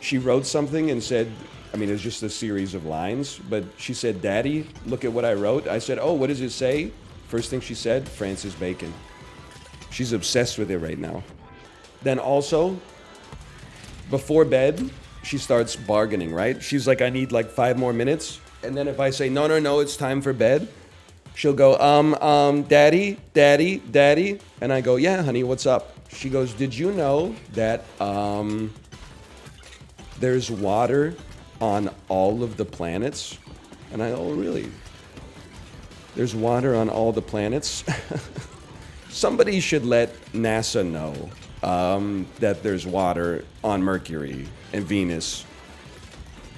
She wrote something and said, I mean, it was just a series of lines, but she said, Daddy, look at what I wrote. I said, oh, what does it say? First thing she said, Francis Bacon. She's obsessed with it right now. Then also, before bed, she starts bargaining, right? She's like, I need like 5 more minutes. And then if I say, no, it's time for bed, she'll go, Daddy. And I go, yeah, honey, what's up? She goes, did you know that, there's water on all of the planets? And I go, oh, really? There's water on all the planets? Somebody should let NASA know that there's water on Mercury and Venus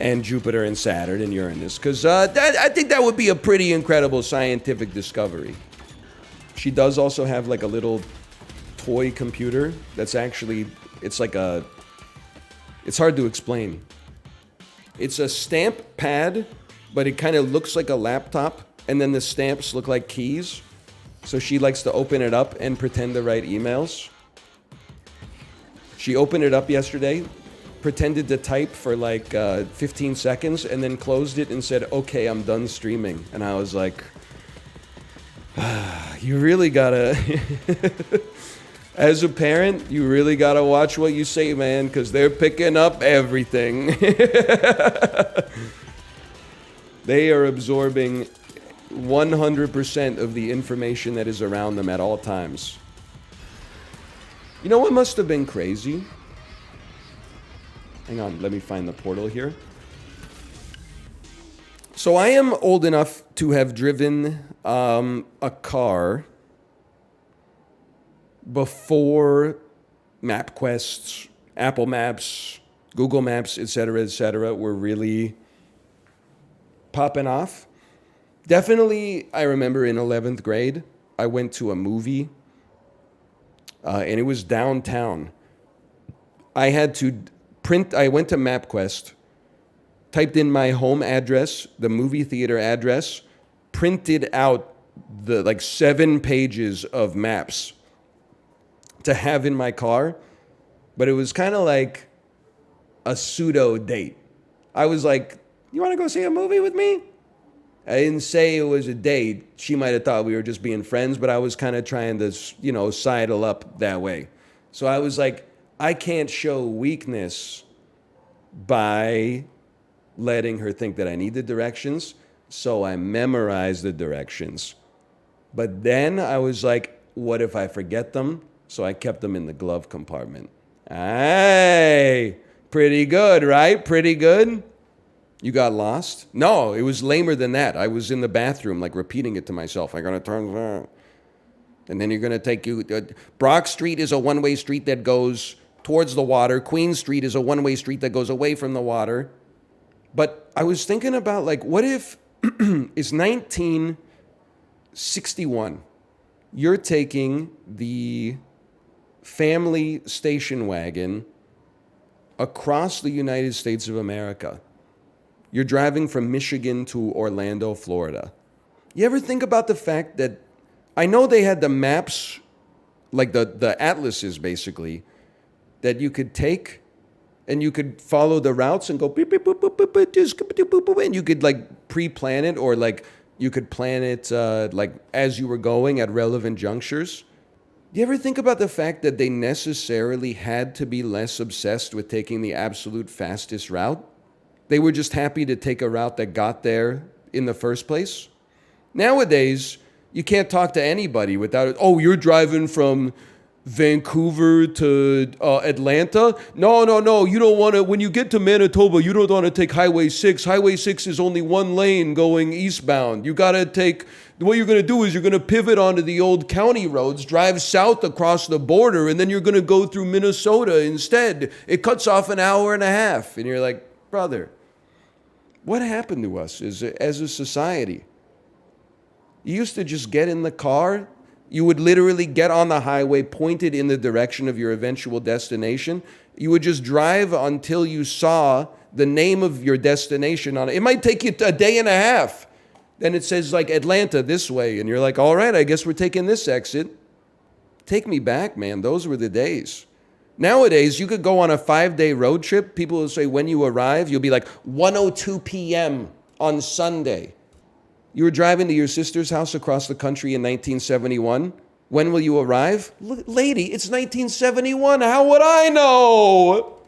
and Jupiter and Saturn and Uranus, because I think that would be a pretty incredible scientific discovery. She does also have like a little toy computer that's actually, it's like a, it's hard to explain. It's a stamp pad, but it kind of looks like a laptop, and then the stamps look like keys. So she likes to open it up and pretend to write emails. She opened it up yesterday, pretended to type for like 15 seconds, and then closed it and said, okay, I'm done streaming. And I was like, you really gotta... As a parent, you really gotta watch what you say, man, because they're picking up everything. They are absorbing 100% of the information that is around them at all times. You know what must have been crazy? Hang on, let me find the portal here. So I am old enough to have driven a car before MapQuest, Apple Maps, Google Maps, etc., were really popping off. Definitely, I remember in 11th grade, I went to a movie, and it was downtown. I had to I went to MapQuest, typed in my home address, the movie theater address, printed out the like 7 pages of maps to have in my car, but it was kind of like a pseudo date. I was like, you want to go see a movie with me? I didn't say it was a date. She might have thought we were just being friends, but I was kind of trying to, you know, sidle up that way. So I was like, I can't show weakness by letting her think that I need the directions, so I memorized the directions. But then I was like, what if I forget them? So I kept them in the glove compartment. Hey, pretty good, right? Pretty good? You got lost? No, it was lamer than that. I was in the bathroom, like repeating it to myself. I'm going to turn around. And then you're going to take you... Brock Street is a one-way street that goes towards the water. Queen Street is a one-way street that goes away from the water. But I was thinking about, like, what if it's 1961. You're taking the family station wagon across the United States of America. You're driving from Michigan to Orlando, Florida. You ever think about the fact that I know they had the maps, like the atlases basically, that you could take and you could follow the routes and go beep, beep, boop, boop, boop, boop, just boop, boop, boop, and you could like pre-plan it, or like you could plan it like as you were going at relevant junctures. Do you ever think about the fact that they necessarily had to be less obsessed with taking the absolute fastest route? They were just happy to take a route that got there in the first place? Nowadays, you can't talk to anybody without it. Oh, you're driving from Vancouver to Atlanta? No. You don't want to. When you get to Manitoba, you don't want to take Highway 6. Highway 6 is only one lane going eastbound. You got to take. What you're going to do is you're going to pivot onto the old county roads, drive south across the border, and then you're going to go through Minnesota instead. It cuts off an hour and a half. And you're like, brother, what happened to us as a society? You used to just get in the car. You would literally get on the highway, pointed in the direction of your eventual destination. You would just drive until you saw the name of your destination on it. It might take you a day and a half. Then it says like Atlanta this way. And you're like, all right, I guess we're taking this exit. Take me back, man. Those were the days. Nowadays, you could go on a 5-day road trip. People will say when you arrive, you'll be like 1:02 p.m. on Sunday. You were driving to your sister's house across the country in 1971. When will you arrive? Lady, it's 1971. How would I know?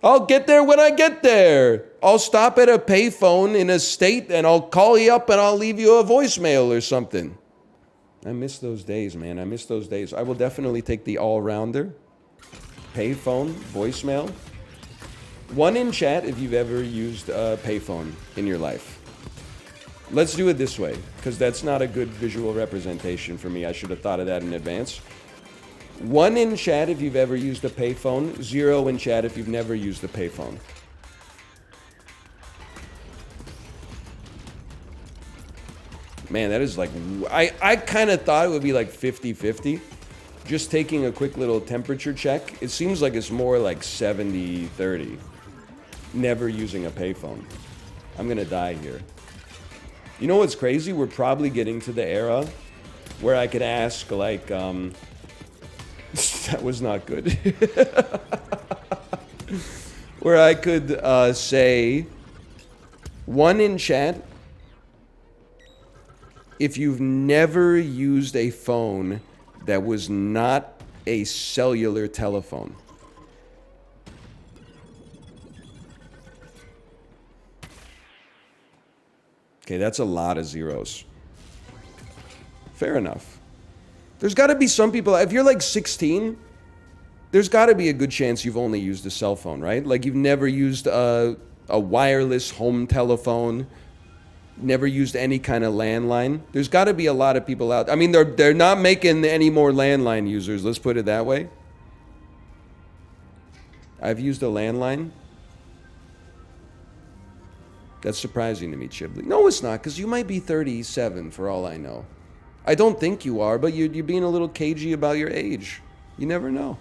I'll get there when I get there. I'll stop at a payphone in a state and I'll call you up and I'll leave you a voicemail or something. I miss those days, man. I miss those days. I will definitely take the all-rounder. Payphone, voicemail. One in chat if you've ever used a payphone in your life. Let's do it this way, because that's not a good visual representation for me. I should have thought of that in advance. 1 in chat if you've ever used a payphone. 0 in chat if you've never used a payphone. Man, that is like... I kind of thought it would be like 50-50. Just taking a quick little temperature check. It seems like it's more like 70-30. Never using a payphone. I'm going to die here. You know what's crazy? We're probably getting to the era where I could ask, like, that was not good. Where I could say, 1 in chat, if you've never used a phone that was not a cellular telephone. Okay, that's a lot of zeros. Fair enough. There's got to be some people, if you're like 16, there's got to be a good chance you've only used a cell phone, right? Like you've never used a wireless home telephone, never used any kind of landline. There's got to be a lot of people out. I mean, they're not making any more landline users, let's put it that way. I've used a landline. That's surprising to me, Chibli. No, it's not, because you might be 37 for all I know. I don't think you are, but you're being a little cagey about your age. You never know.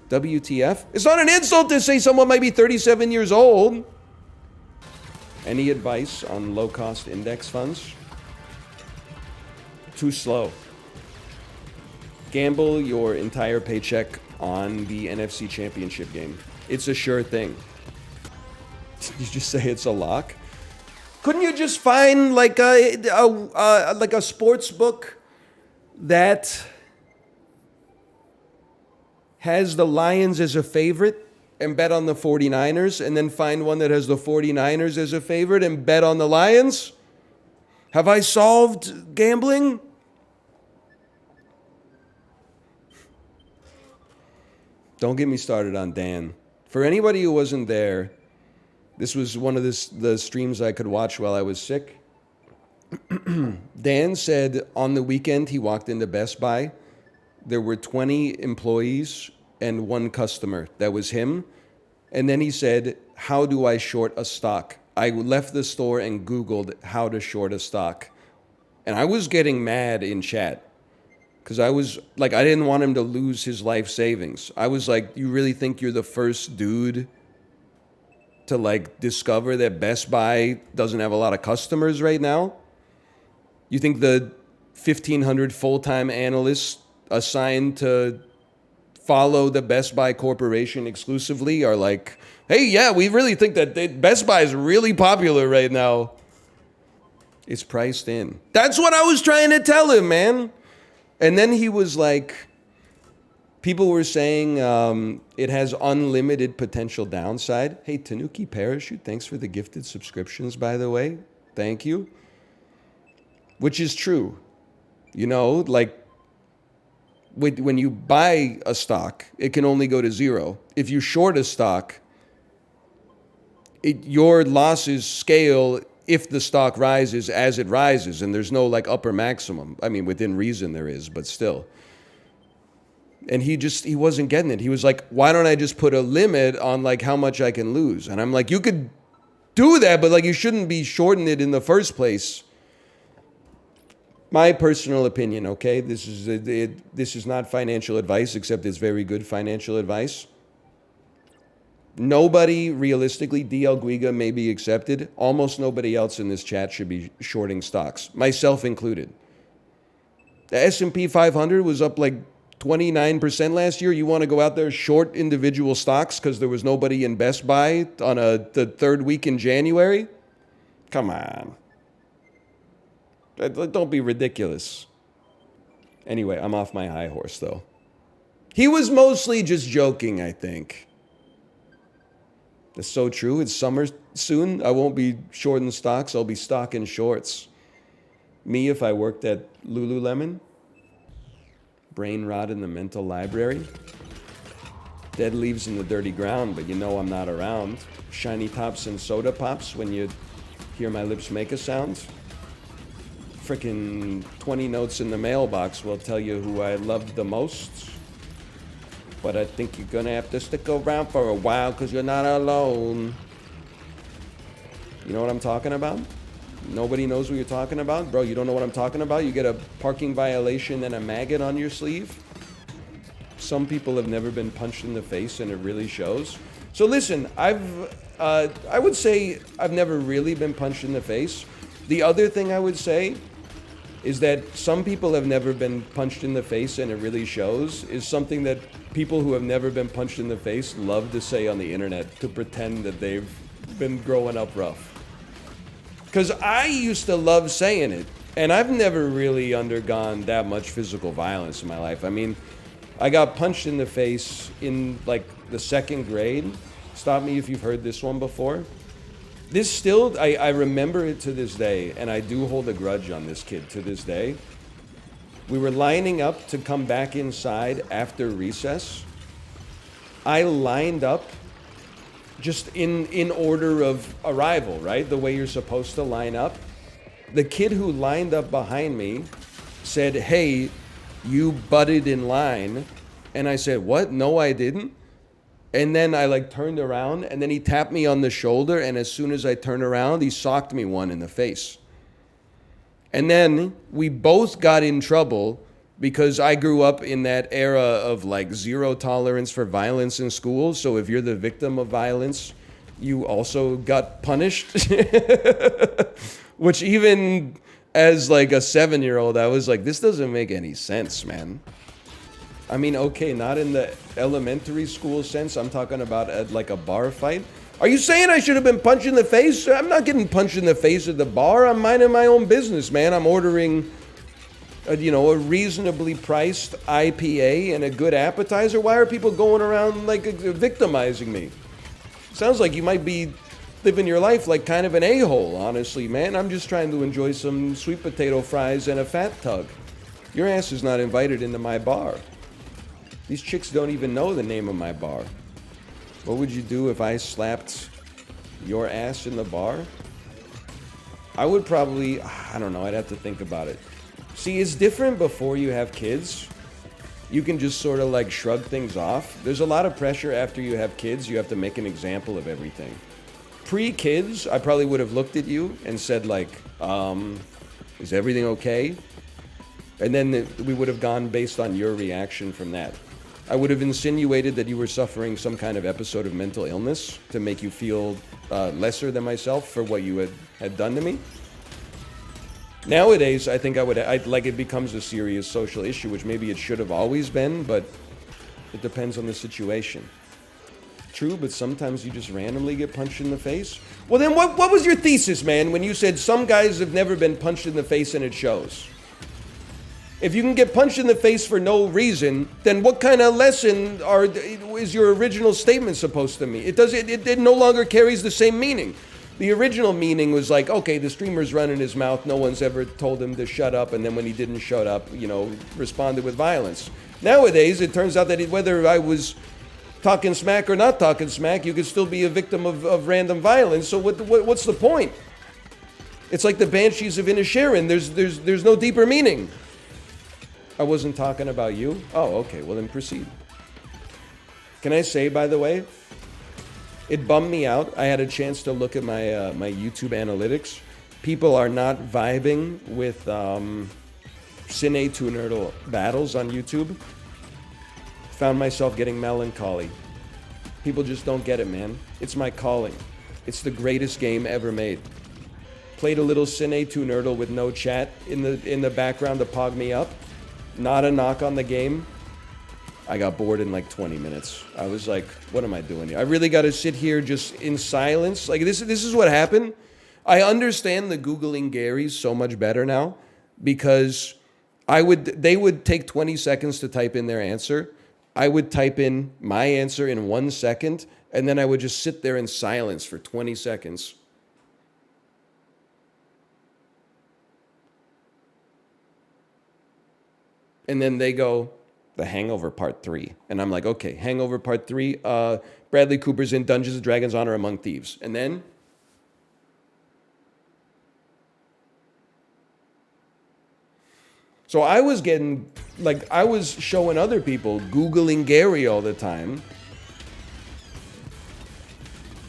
WTF? It's not an insult to say someone might be 37 years old. Any advice on low-cost index funds? Too slow. Gamble your entire paycheck on the NFC Championship game. It's a sure thing. You just say it's a lock? Couldn't you just find like a sports book that has the Lions as a favorite and bet on the 49ers, and then find one that has the 49ers as a favorite and bet on the Lions? Have I solved gambling? Don't get me started on Dan. For anybody who wasn't there, this was one of the streams I could watch while I was sick. Dan said on the weekend he walked into Best Buy. There were 20 employees and 1 customer. That was him. And then he said, how do I short a stock? I left the store and Googled how to short a stock. And I was getting mad in chat. Because I was like, I didn't want him to lose his life savings. I was like, you really think you're the first dude to like discover that Best Buy doesn't have a lot of customers right now? You think the 1,500 full-time analysts assigned to follow the Best Buy Corporation exclusively are like, hey, yeah, we really think that Best Buy is really popular right now. It's priced in. That's what I was trying to tell him, man. And then he was like, people were saying it has unlimited potential downside. Hey, Tanuki Parachute, thanks for the gifted subscriptions, by the way. Thank you. Which is true. You know, like, when you buy a stock, it can only go to zero. If you short a stock, your losses scale if the stock rises as it rises, and there's no like upper maximum. I mean, within reason there is, but still. And he wasn't getting it. He was like, why don't I just put a limit on like how much I can lose? And I'm like, you could do that, but like you shouldn't be shorting it in the first place. My personal opinion, okay? This is not financial advice, except it's very good financial advice. Nobody, realistically, DL Guiga may be accepted. Almost nobody else in this chat should be shorting stocks, myself included. The S&P 500 was up like 29% last year. You want to go out there short individual stocks because there was nobody in Best Buy on the third week in January? Come on. Don't be ridiculous. Anyway, I'm off my high horse, though. He was mostly just joking, I think. That's so true. It's summer soon. I won't be shorting stocks. I'll be stocking shorts. Me, if I worked at Lululemon. Brain rot in the mental library. Dead leaves in the dirty ground, but you know I'm not around. Shiny tops and soda pops when you hear my lips make a sound. Frickin' 20 notes in the mailbox will tell you who I loved the most. But I think you're gonna have to stick around for a while because you're not alone. You know what I'm talking about? Nobody knows what you're talking about? Bro, you don't know what I'm talking about? You get a parking violation and a maggot on your sleeve? Some people have never been punched in the face and it really shows. So listen, I would say I've never really been punched in the face. The other thing I would say is that some people have never been punched in the face and it really shows is something that people who have never been punched in the face love to say on the internet to pretend that they've been growing up rough. Because I used to love saying it, and I've never really undergone that much physical violence in my life. I mean, I got punched in the face in like the second grade. Stop me if you've heard this one before. This still, I remember it to this day, and I do hold a grudge on this kid to this day. We were lining up to come back inside after recess. I lined up just in order of arrival, right? The way you're supposed to line up. The kid who lined up behind me said, hey, you butted in line. And I said, what? No, I didn't. And then I like turned around and then he tapped me on the shoulder. And as soon as I turned around, he socked me one in the face. And then we both got in trouble because I grew up in that era of like zero tolerance for violence in school. So if you're the victim of violence, you also got punished. Which even as like a 7-year-old, I was like, this doesn't make any sense, man. I mean, okay, not in the elementary school sense. I'm talking about at like a bar fight. Are you saying I should have been punched in the face? I'm not getting punched in the face at the bar. I'm minding my own business, man. I'm ordering, a reasonably priced IPA and a good appetizer. Why are people going around like victimizing me? Sounds like you might be living your life like kind of an a-hole, honestly, man. I'm just trying to enjoy some sweet potato fries and a fat tug. Your ass is not invited into my bar. These chicks don't even know the name of my bar. What would you do if I slapped your ass in the bar? I would probably, I don't know, I'd have to think about it. See, it's different before you have kids. You can just sort of like shrug things off. There's a lot of pressure after you have kids. You have to make an example of everything. Pre-kids, I probably would have looked at you and said like, is everything okay? And then we would have gone based on your reaction from that. I would have insinuated that you were suffering some kind of episode of mental illness to make you feel lesser than myself for what you had done to me. Nowadays, I think like it becomes a serious social issue, which maybe it should have always been, but it depends on the situation. True, but sometimes you just randomly get punched in the face. Well, then what was your thesis, man, when you said some guys have never been punched in the face and it shows? If you can get punched in the face for no reason, then what kind of lesson is your original statement supposed to mean? It no longer carries the same meaning. The original meaning was like, okay, the streamer's running his mouth, no one's ever told him to shut up, and then when he didn't shut up, responded with violence. Nowadays, it turns out that whether I was talking smack or not talking smack, you could still be a victim of random violence, so what's the point? It's like the Banshees of Inisherin, there's no deeper meaning. I wasn't talking about you? Oh, okay, well then proceed. Can I say, by the way, it bummed me out. I had a chance to look at my YouTube analytics. People are not vibing with Cine to Nerdle battles on YouTube. Found myself getting melancholy. People just don't get it, man. It's my calling. It's the greatest game ever made. Played a little Cine to Nerdle with no chat in the background to pog me up. Not a knock on the game. I got bored in like 20 minutes. I was like, what am I doing here? I really got to sit here just in silence. Like this is what happened. I understand the Googling Garys so much better now because they would take 20 seconds to type in their answer. I would type in my answer in 1 second, and then I would just sit there in silence for 20 seconds. And then they go, The Hangover Part 3. And I'm like, okay, Hangover Part 3, Bradley Cooper's in Dungeons & Dragons Honor Among Thieves. And then? So I was showing other people Googling Gary all the time.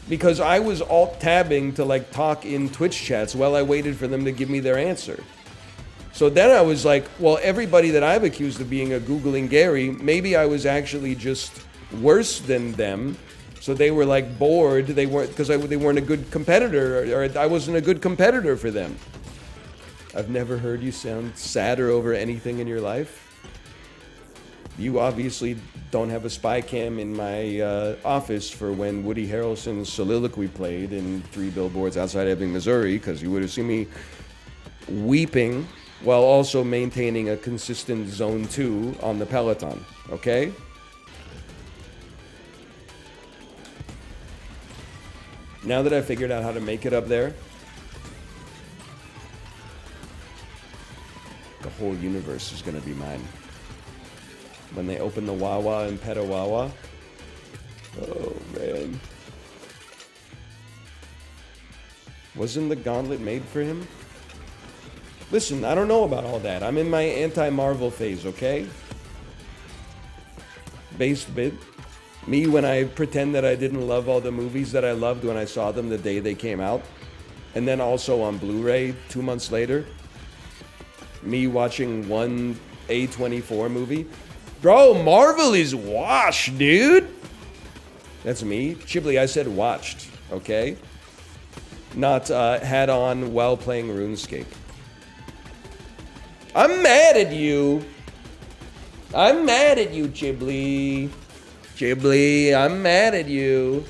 Because I was alt-tabbing to talk in Twitch chats while I waited for them to give me their answer. So then I was like, well, everybody that I've accused of being a Googling Gary, maybe I was actually just worse than them. So they were bored. They weren't a good competitor, or I wasn't a good competitor for them. I've never heard you sound sadder over anything in your life. You obviously don't have a spy cam in my office for when Woody Harrelson's soliloquy played in 3 billboards outside Ebbing, Missouri, because you would have seen me weeping while also maintaining a consistent zone 2 on the Peloton, okay? Now that I figured out how to make it up there, the whole universe is gonna be mine. When they open the Wawa in Petawawa, oh man. Wasn't the gauntlet made for him? Listen, I don't know about all that. I'm in my anti-Marvel phase, okay? Based bit. Me when I pretend that I didn't love all the movies that I loved when I saw them the day they came out. And then also on Blu-ray 2 months later. Me watching one A24 movie. Bro, Marvel is washed, dude. That's me. Chibli, I said watched, okay? Not had on while playing RuneScape. I'm mad at you. I'm mad at you, Chibli. Chibli, I'm mad at you.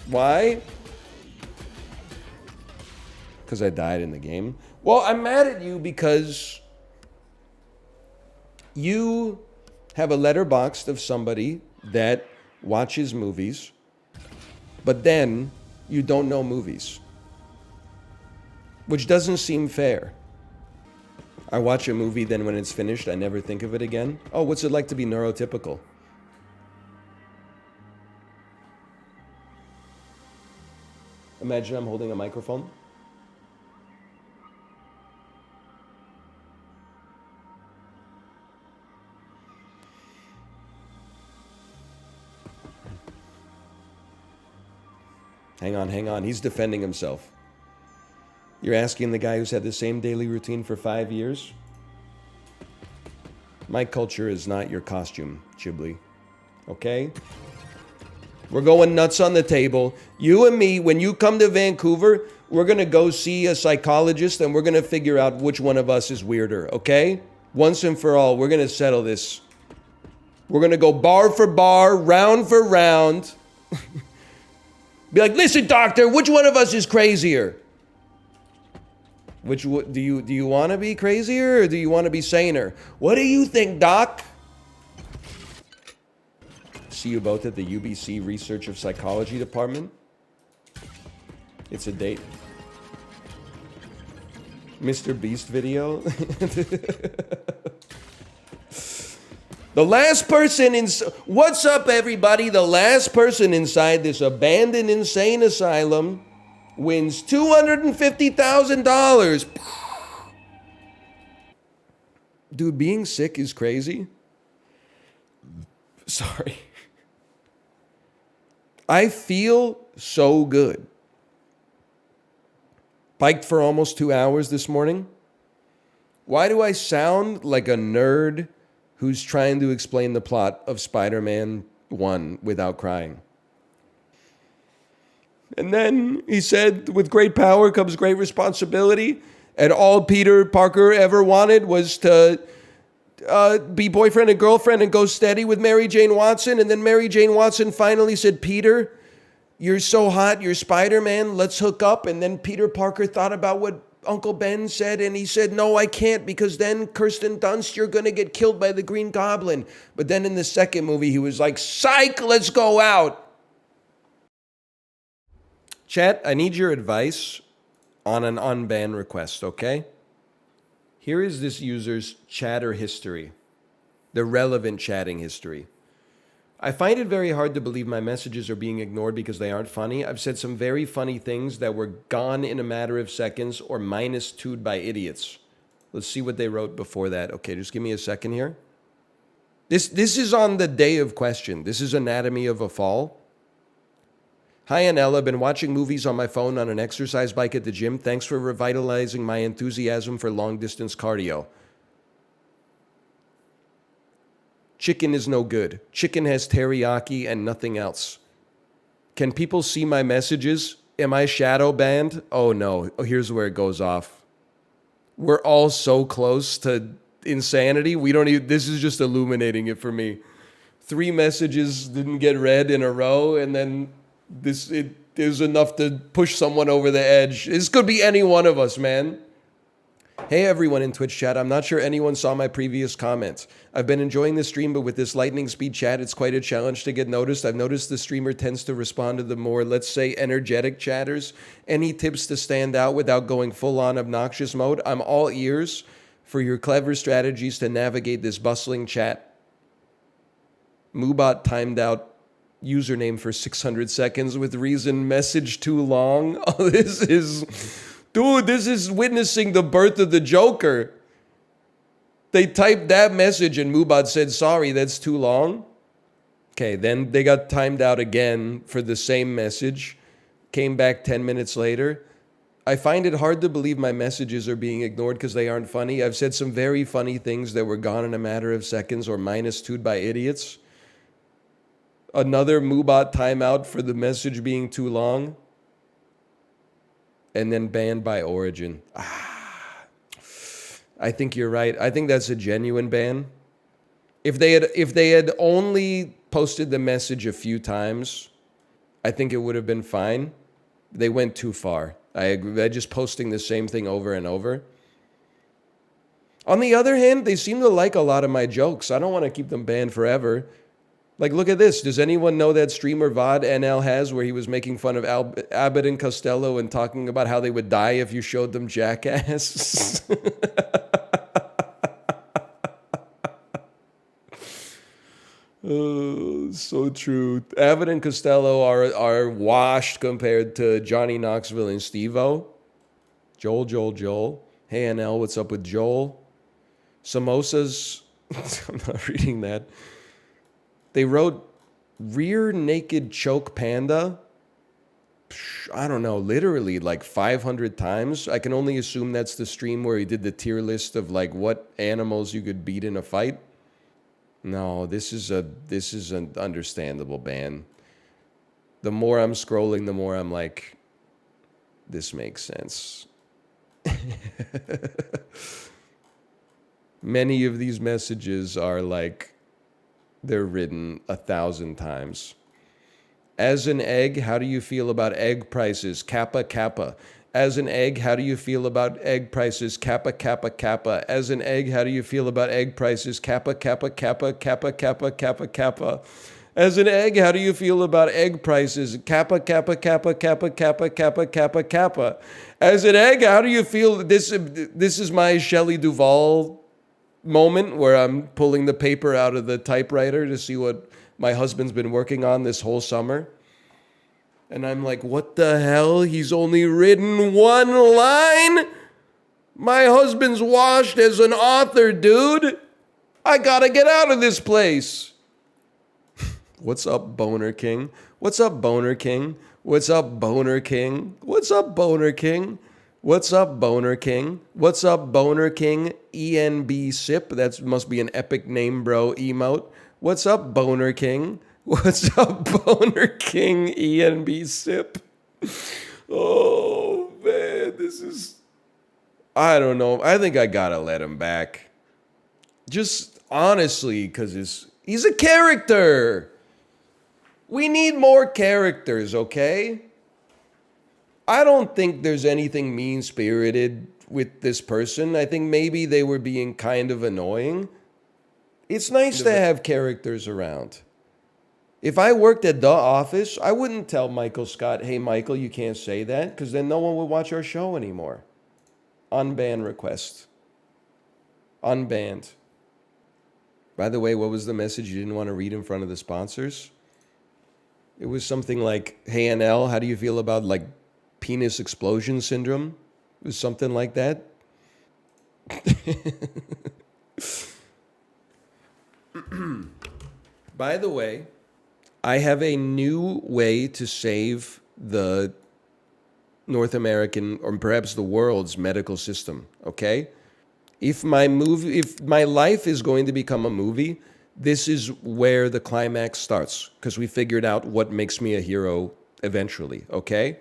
Why? Because I died in the game. Well, I'm mad at you because you have a letterbox of somebody that watches movies, but then you don't know movies, which doesn't seem fair. I watch a movie, then when it's finished, I never think of it again. Oh, what's it like to be neurotypical? Imagine I'm holding a microphone. Hang on. He's defending himself. You're asking the guy who's had the same daily routine for 5 years? My culture is not your costume, Chibli. Okay? We're going nuts on the table. You and me, when you come to Vancouver, we're going to go see a psychologist and we're going to figure out which one of us is weirder, okay? Once and for all, we're going to settle this. We're going to go bar for bar, round for round. Be like, listen, doctor, which one of us is crazier? Do you want to be crazier or do you want to be saner? What do you think, doc? See you both at the UBC Research of Psychology department. It's a date. Mr. Beast video. The last person in... What's up, everybody? The last person inside this abandoned insane asylum wins $250,000. Dude, being sick is crazy. Sorry. I feel so good. Biked for almost 2 hours this morning. Why do I sound like a nerd who's trying to explain the plot of Spider-Man 1 without crying? And then he said, with great power comes great responsibility. And all Peter Parker ever wanted was to be boyfriend and girlfriend and go steady with Mary Jane Watson. And then Mary Jane Watson finally said, Peter, you're so hot, you're Spider-Man, let's hook up. And then Peter Parker thought about what Uncle Ben said, and he said, no, I can't, because then Kirsten Dunst, you're going to get killed by the Green Goblin. But then in the second movie, he was like, psych, let's go out. Chat, I need your advice on an unban request, okay? Here is this user's chatter history, the relevant chatting history. I find it very hard to believe my messages are being ignored because they aren't funny. I've said some very funny things that were gone in a matter of seconds or -2'd by idiots. Let's see what they wrote before that. Okay, just give me a second here. This is on the day of question. This is Anatomy of a Fall. Hi, Anella. Been watching movies on my phone on an exercise bike at the gym. Thanks for revitalizing my enthusiasm for long-distance cardio. Chicken is no good. Chicken has teriyaki and nothing else. Can people see my messages? Am I shadow banned? Oh no. Oh, here's where it goes off. We're all so close to insanity. We don't even, this is just illuminating it for me. 3 messages didn't get read in a row, and then it is enough to push someone over the edge. This could be any one of us, man. Hey everyone in Twitch chat, I'm not sure anyone saw my previous comments. I've been enjoying the stream, but with this lightning speed chat, it's quite a challenge to get noticed. I've noticed the streamer tends to respond to the more, let's say, energetic chatters. Any tips to stand out without going full-on obnoxious mode? I'm all ears for your clever strategies to navigate this bustling chat. Moobot timed out username for 600 seconds with reason message too long. Oh, this is... Dude, this is witnessing the birth of the Joker. They typed that message and Moobot said, sorry, that's too long. Okay, then they got timed out again for the same message. Came back 10 minutes later. I find it hard to believe my messages are being ignored because they aren't funny. I've said some very funny things that were gone in a matter of seconds or -2'd by idiots. Another Moobot timeout for the message being too long. And then banned by origin. I think you're right. I think that's a genuine ban. If they had only posted the message a few times, I think it would have been fine. They went too far. I agree. They're just posting the same thing over and over. On the other hand, they seem to like a lot of my jokes. I don't want to keep them banned forever. Like, look at this. Does anyone know that streamer VOD NL has where he was making fun of Abbott and Costello and talking about how they would die if you showed them Jackass? Oh, so true. Abbott and Costello are washed compared to Johnny Knoxville and Steve-O. Joel. Hey, NL, what's up with Joel? Samosas. I'm not reading that. They wrote rear naked choke panda. I don't know, literally like 500 times. I can only assume that's the stream where he did the tier list of like what animals you could beat in a fight. No, this is an understandable ban. The more I'm scrolling, the more I'm like, this makes sense. Many of these messages are like, they're written 1,000 times. As an egg, how do you feel about egg prices? Kappa, kappa. As an egg, how do you feel about egg prices? Kappa, kappa, kappa. As an egg, how do you feel about egg prices? Kappa, kappa, kappa, kappa, kappa, kappa, kappa. As an egg, how do you feel about egg prices? Kappa, kappa, kappa, kappa, kappa, kappa, kappa, kappa. As an egg, how do you feel? This is my Shelley Duvall moment where I'm pulling the paper out of the typewriter to see what my husband's been working on this whole summer. And I'm like, what the hell? He's only written one line? My husband's washed as an author, dude. I gotta get out of this place. What's up, Boner King? What's up, Boner King? What's up, Boner King? What's up, Boner King? What's up, Boner King? What's up, Boner King? ENB SIP. That must be an epic name, bro, emote. What's up, Boner King? What's up, Boner King? ENB SIP. Oh, man, this is... I don't know. I think I gotta let him back. Just honestly, because he's a character. We need more characters, okay? I don't think there's anything mean-spirited with this person. I think maybe they were being kind of annoying. It's nice to have characters around. If I worked at the office, I wouldn't tell Michael Scott, hey, Michael, you can't say that, because then no one would watch our show anymore. Unban request. Unbanned. By the way, what was the message you didn't want to read in front of the sponsors? It was something like, hey, NL, how do you feel about, like, penis explosion syndrome? It was something like that. By the way, I have a new way to save the North American, or perhaps the world's medical system, okay? If my life is going to become a movie, this is where the climax starts, because we figured out what makes me a hero eventually, okay?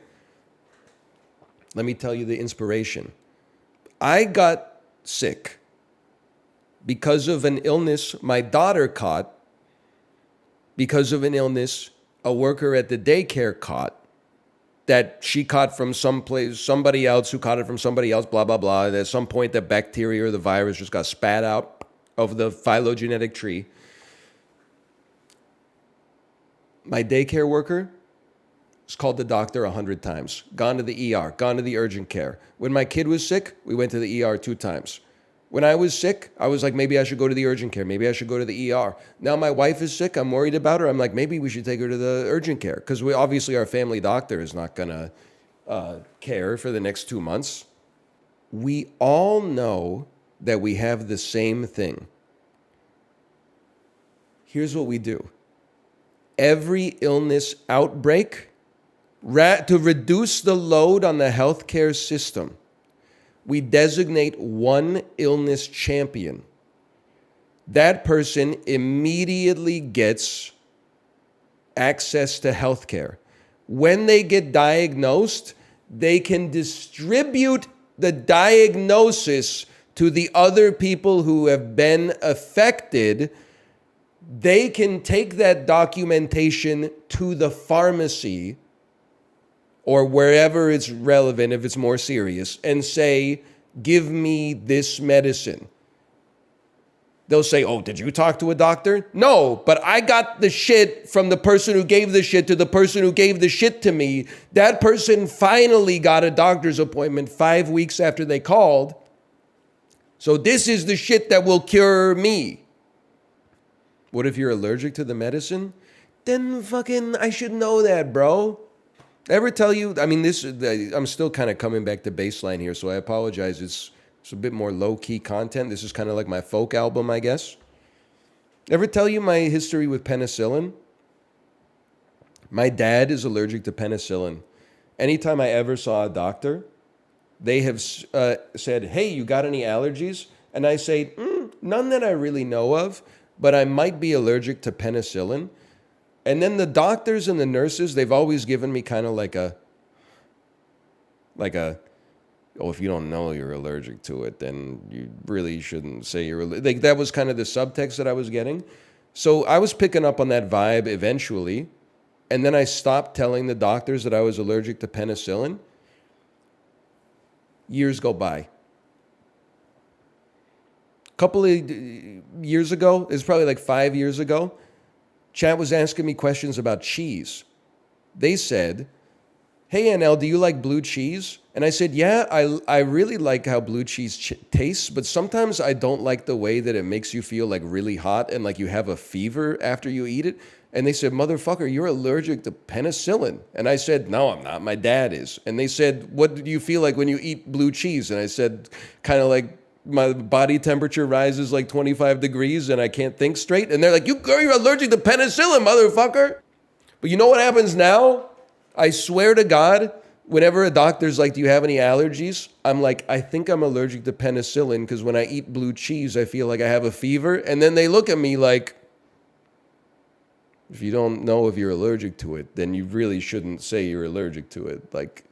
Let me tell you the inspiration. I got sick because of an illness my daughter caught, because of an illness a worker at the daycare caught, that she caught from somebody else who caught it from somebody else, blah, blah, blah. And at some point, the bacteria or the virus just got spat out of the phylogenetic tree. My daycare worker has called the doctor 100 times, gone to the ER, gone to the urgent care. When my kid was sick, we went to the ER 2 times. When I was sick, I was like, maybe I should go to the urgent care. Maybe I should go to the ER. Now my wife is sick. I'm worried about her. I'm like, maybe we should take her to the urgent care. Because obviously our family doctor is not going to care for the next 2 months. We all know that we have the same thing. Here's what we do. Every illness outbreak, to reduce the load on the healthcare system, we designate one illness champion. That person immediately gets access to healthcare. When they get diagnosed, they can distribute the diagnosis to the other people who have been affected. They can take that documentation to the pharmacy or wherever it's relevant, if it's more serious, and say, give me this medicine. They'll say, oh, did you talk to a doctor? No, but I got the shit from the person who gave the shit to the person who gave the shit to me. That person finally got a doctor's appointment 5 weeks after they called. So this is the shit that will cure me. What if you're allergic to the medicine? Then fucking, I should know that, bro. Ever tell you, I mean, I'm still kind of coming back to baseline here, so I apologize. It's a bit more low-key content. This is kind of like my folk album, I guess. Ever tell you my history with penicillin? My dad is allergic to penicillin. Anytime I ever saw a doctor, they have said, hey, you got any allergies? And I say, none that I really know of. but I might be allergic to penicillin. And then the doctors and the nurses, they've always given me kind of like a, oh, if you don't know you're allergic to it, then you really shouldn't say you're allergic. Like, that was kind of the subtext that I was getting. So I was picking up on that vibe eventually. And then I stopped telling the doctors that I was allergic to penicillin. Years go by. A couple of years ago, it's probably like 5 years ago, chat was asking me questions about cheese. They said, hey, NL, do you like blue cheese? And I said, yeah, I really like how blue cheese tastes, but sometimes I don't like the way that it makes you feel like really hot and like you have a fever after you eat it. And they said, motherfucker, you're allergic to penicillin. And I said, no, I'm not. My dad is. And they said, what do you feel like when you eat blue cheese? And I said, kind of like my body temperature rises like 25 degrees and I can't think straight. And they're like, you're allergic to penicillin, motherfucker. But you know what happens now? I swear to God, whenever a doctor's like, do you have any allergies? I'm like, I think I'm allergic to penicillin because when I eat blue cheese, I feel like I have a fever. And then they look at me like, if you don't know if you're allergic to it, then you really shouldn't say you're allergic to it. Like,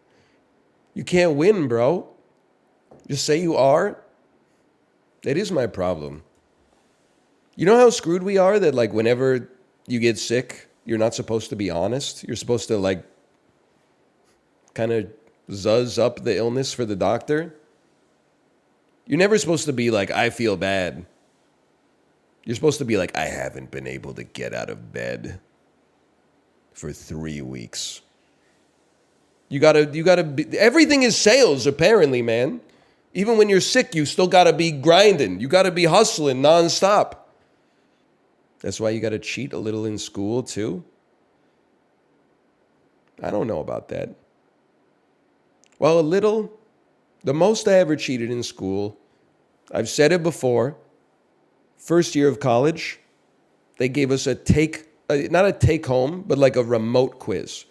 you can't win, bro. Just say you are. That is my problem. You know how screwed we are that, like, whenever you get sick, you're not supposed to be honest? You're supposed to, like, kind of zuzz up the illness for the doctor? You're never supposed to be like, I feel bad. You're supposed to be like, I haven't been able to get out of bed for 3 weeks. You gotta be, everything is sales, apparently, man. Even when you're sick, you still gotta be grinding. You gotta be hustling nonstop. That's why you gotta cheat a little in school, too. I don't know about that. Well, a little. The most I ever cheated in school, I've said it before, first year of college, they gave us not a take home, but like a remote quiz.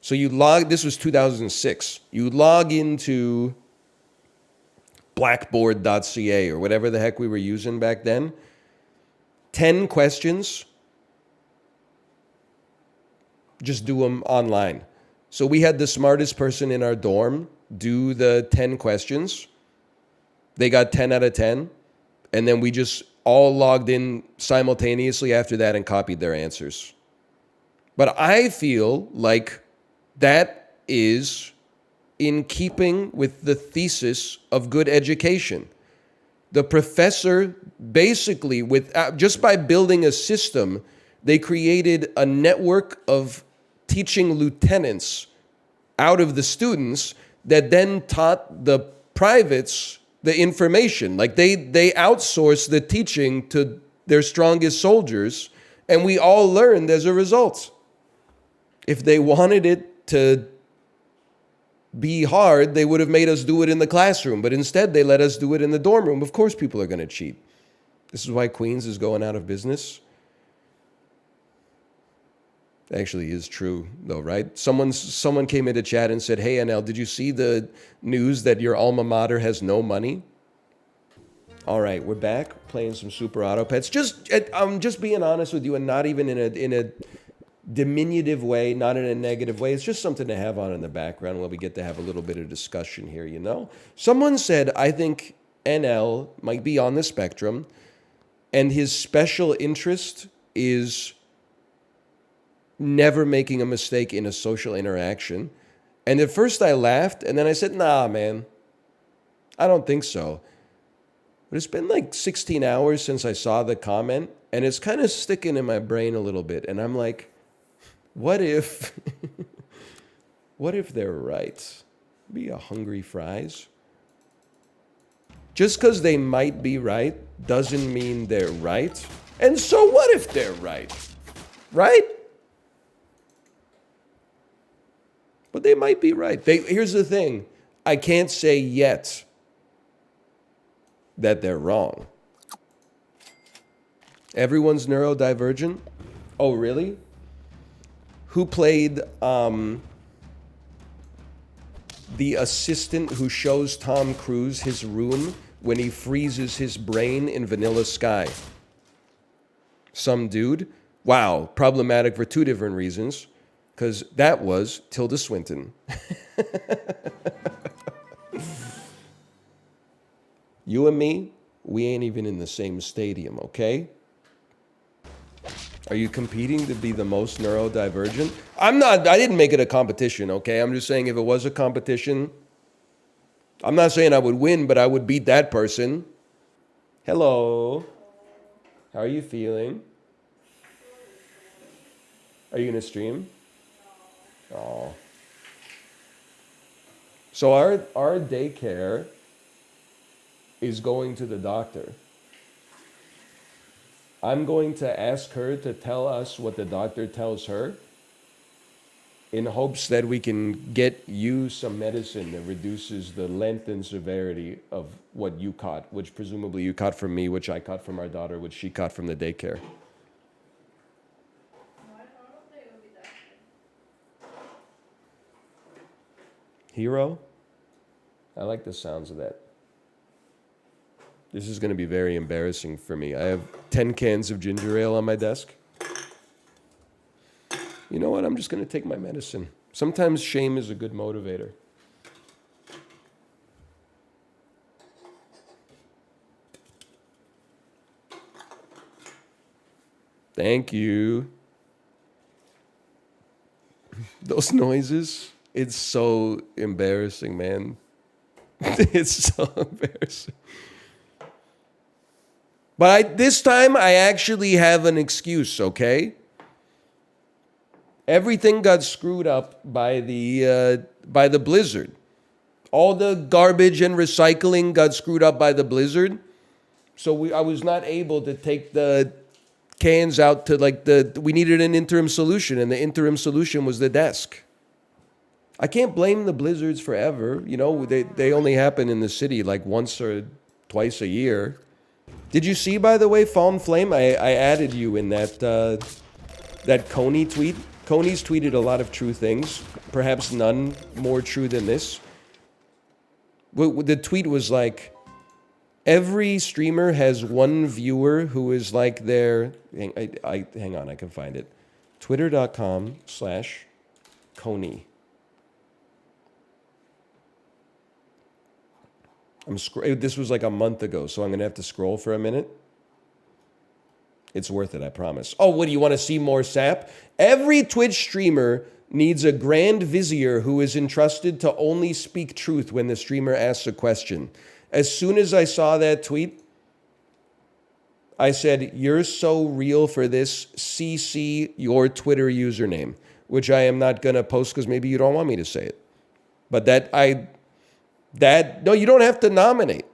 So this was 2006. You log into blackboard.ca or whatever the heck we were using back then. 10 questions. Just do them online. So we had the smartest person in our dorm do the 10 questions. They got 10 out of 10. And then we just all logged in simultaneously after that and copied their answers. But I feel like that is in keeping with the thesis of good education. The professor basically, just by building a system, they created a network of teaching lieutenants out of the students that then taught the privates the information. Like they outsourced the teaching to their strongest soldiers, and we all learned as a result. If they wanted it to be hard, they would have made us do it in the classroom, but instead they let us do it in the dorm room. Of course people are going to cheat. This is why Queens is going out of business. Actually is true though, right? Someone came into chat and said, hey, NL, did you see the news that your alma mater has no money? All right, we're back playing some Super Auto Pets. I'm just being honest with you, and not even in a diminutive way, not in a negative way. It's just something to have on in the background while we get to have a little bit of discussion here, you know? Someone said, I think NL might be on the spectrum, and his special interest is never making a mistake in a social interaction. And at first I laughed, and then I said, nah, man, I don't think so. But it's been like 16 hours since I saw the comment, and it's kind of sticking in my brain a little bit. And I'm like, what if they're right? Be a hungry fries. Just because they might be right doesn't mean they're right. And so what if they're right? Right? But they might be right. Here's the thing. I can't say yet that they're wrong. Everyone's neurodivergent? Oh, really? Who played the assistant who shows Tom Cruise his room when he freezes his brain in Vanilla Sky. Some dude. Wow, problematic for two different reasons. Because that was Tilda Swinton. You and me, we ain't even in the same stadium, okay? Are you competing to be the most neurodivergent? I'm not. I didn't make it a competition, okay? I'm just saying if it was a competition, I'm not saying I would win, but I would beat that person. Hello. How are you feeling? Are you going to stream? Oh. So our daycare is going to the doctor. I'm going to ask her to tell us what the doctor tells her in hopes that we can get you some medicine that reduces the length and severity of what you caught, which presumably you caught from me, which I caught from our daughter, which she caught from the daycare. Hero? I like the sounds of that. This is going to be very embarrassing for me. I have 10 cans of ginger ale on my desk. You know what? I'm just going to take my medicine. Sometimes shame is a good motivator. Thank you. Those noises, it's so embarrassing, man. It's so embarrassing. But this time, I actually have an excuse, okay? Everything got screwed up by the blizzard. All the garbage and recycling got screwed up by the blizzard. So I was not able to take the cans out to we needed an interim solution, and the interim solution was the desk. I can't blame the blizzards forever. You know, they only happen in the city like once or twice a year. Did you see, by the way, Fallen Flame? I added you in that Coney tweet. Coney's tweeted a lot of true things, perhaps none more true than this. The tweet was like, every streamer has one viewer who is like their... hang on, I can find it. Twitter.com/Coney. This was like a month ago, so I'm going to have to scroll for a minute. It's worth it, I promise. Oh, what, do you want to see more sap? Every Twitch streamer needs a grand vizier who is entrusted to only speak truth when the streamer asks a question. As soon as I saw that tweet, I said, you're so real for this, CC your Twitter username, which I am not going to post because maybe you don't want me to say it. But no, you don't have to nominate.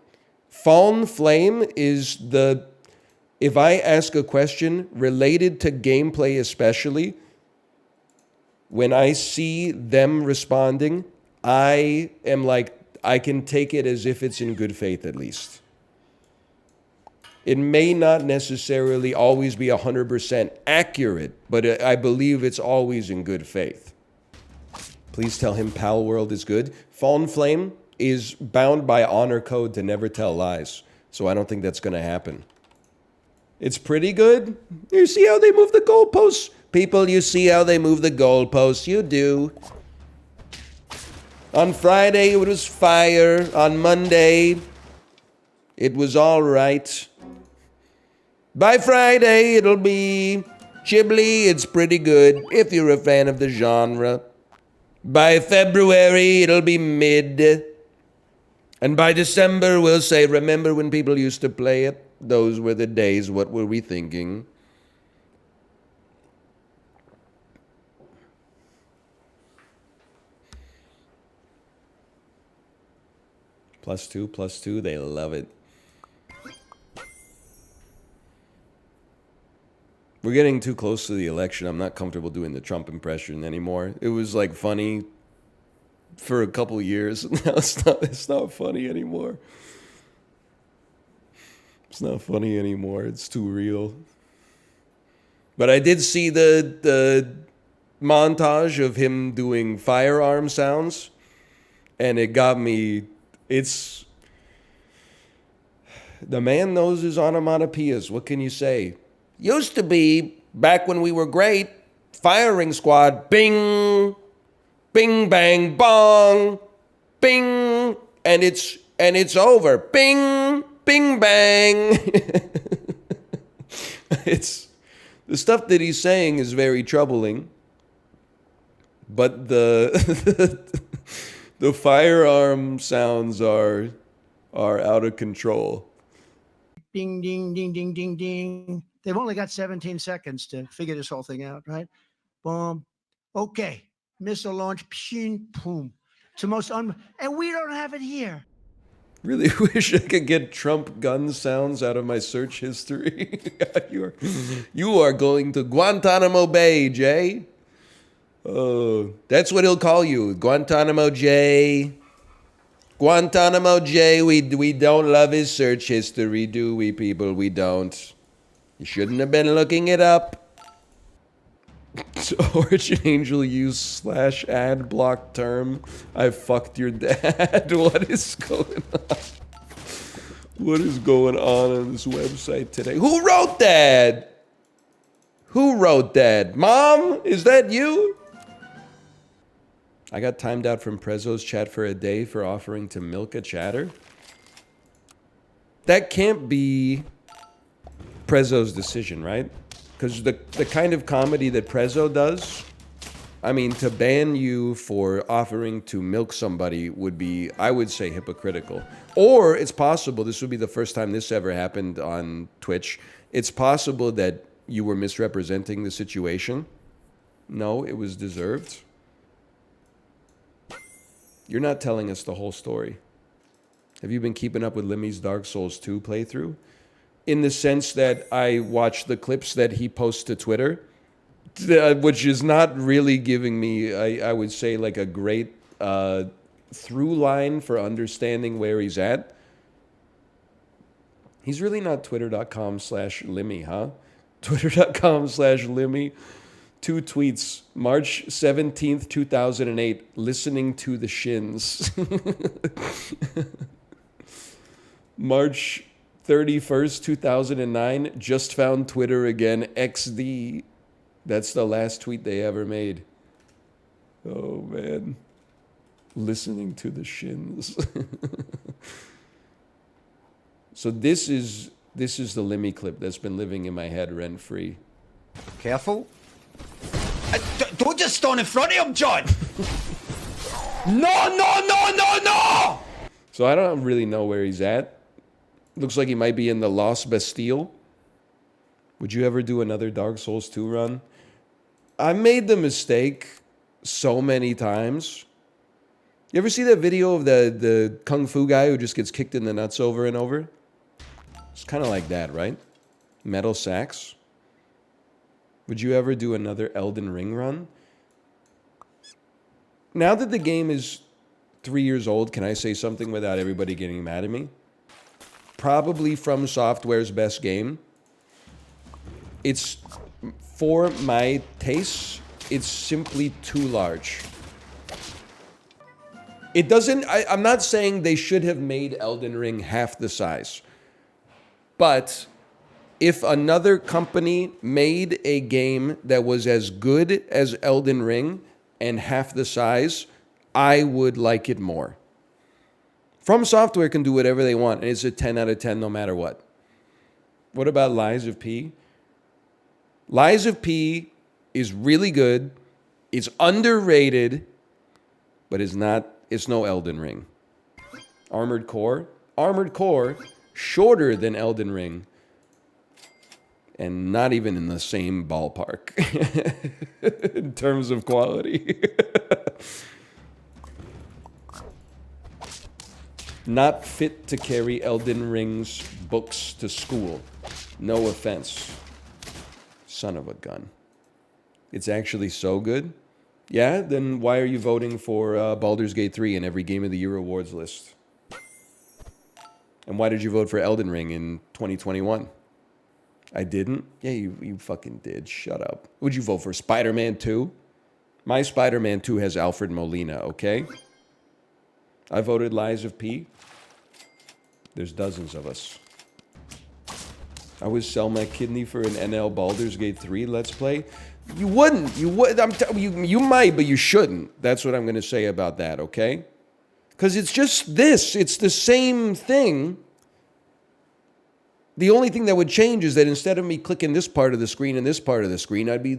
Fallen Flame is if I ask a question related to gameplay especially, when I see them responding, I am like, I can take it as if it's in good faith at least. It may not necessarily always be 100% accurate, but I believe it's always in good faith. Please tell him Pal World is good. Fallen Flame is bound by honor code to never tell lies. So I don't think that's going to happen. It's pretty good. You see how they move the goalposts? People, you see how they move the goalposts. You do. On Friday, it was fire. On Monday, it was all right. By Friday, it'll be Chibly. It's pretty good, if you're a fan of the genre. By February, it'll be mid. And by December, we'll say, remember when people used to play it? Those were the days. What were we thinking? +2, they love it. We're getting too close to the election. I'm not comfortable doing the Trump impression anymore. It was like funny for a couple years. Now it's not funny anymore. It's not funny anymore. It's too real. But I did see the montage of him doing firearm sounds, and it got me. It's The man knows his onomatopoeias. What can you say? Used to be, back when we were great, firing squad, bing, bing, bang, bong, bing, and it's over. Bing, bing, bang. It's the stuff that he's saying is very troubling, but the the firearm sounds are out of control. Ding, ding, ding, ding, ding, ding. They've only got 17 seconds to figure this whole thing out, right? Boom. Okay. Missile launch. Pshing, boom. It's the most and we don't have it here. Really wish I could get Trump gun sounds out of my search history. You are going to Guantanamo Bay, Jay. Oh, that's what he'll call you, Guantanamo Jay. Guantanamo Jay, we don't love his search history, do we, people? We don't. You shouldn't have been looking it up. Origin Angel use /ad block term. I fucked your dad. What is going on? What is going on this website today? Who wrote that? Who wrote that? Mom, is that you? I got timed out from Prezzo's chat for a day for offering to milk a chatter. That can't be Prezzo's decision, right? Because the kind of comedy that Prezzo does, I mean, to ban you for offering to milk somebody would be, I would say, hypocritical. Or it's possible, this would be the first time this ever happened on Twitch, it's possible that you were misrepresenting the situation. No, it was deserved. You're not telling us the whole story. Have you been keeping up with Limmy's Dark Souls 2 playthrough? In the sense that I watch the clips that he posts to Twitter, which is not really giving me, I would say, like a great through line for understanding where he's at. He's really not twitter.com/Limmy, huh? Twitter.com/Limmy. 2 tweets. March 17th, 2008. Listening to the Shins. March 31st, 2009. Just found Twitter again. XD. That's the last tweet they ever made. Oh, man. Listening to the Shins. So this is the Limmy clip that's been living in my head rent-free. Careful. Don't just stand in front of him, John! No! So I don't really know where he's at. Looks like he might be in the Lost Bastille. Would you ever do another Dark Souls 2 run? I made the mistake so many times. You ever see that video of the Kung Fu guy who just gets kicked in the nuts over and over? It's kind of like that, right? Metal sacks. Would you ever do another Elden Ring run? Now that the game is 3 years old, can I say something without everybody getting mad at me? Probably From Software's best game. It's, for my tastes, it's simply too large. It doesn't, I'm not saying they should have made Elden Ring half the size. But if another company made a game that was as good as Elden Ring and half the size, I would like it more. From Software can do whatever they want, and it's a 10 out of 10 no matter what. What about Lies of P? Lies of P is really good. It's underrated, but it's no Elden Ring. Armored Core, shorter than Elden Ring. And not even in the same ballpark in terms of quality. Not fit to carry Elden Ring's books to school. No offense. Son of a gun. It's actually so good. Yeah, then why are you voting for Baldur's Gate 3 in every Game of the Year awards list? And why did you vote for Elden Ring in 2021? I didn't? Yeah, you fucking did. Shut up. Would you vote for Spider-Man 2? My Spider-Man 2 has Alfred Molina, okay? I voted Lies of P. There's dozens of us. I would sell my kidney for an NL Baldur's Gate 3 Let's Play. You wouldn't. You would. You might, but you shouldn't. That's what I'm going to say about that, okay? Because it's just this. It's the same thing. The only thing that would change is that instead of me clicking this part of the screen and this part of the screen, I'd be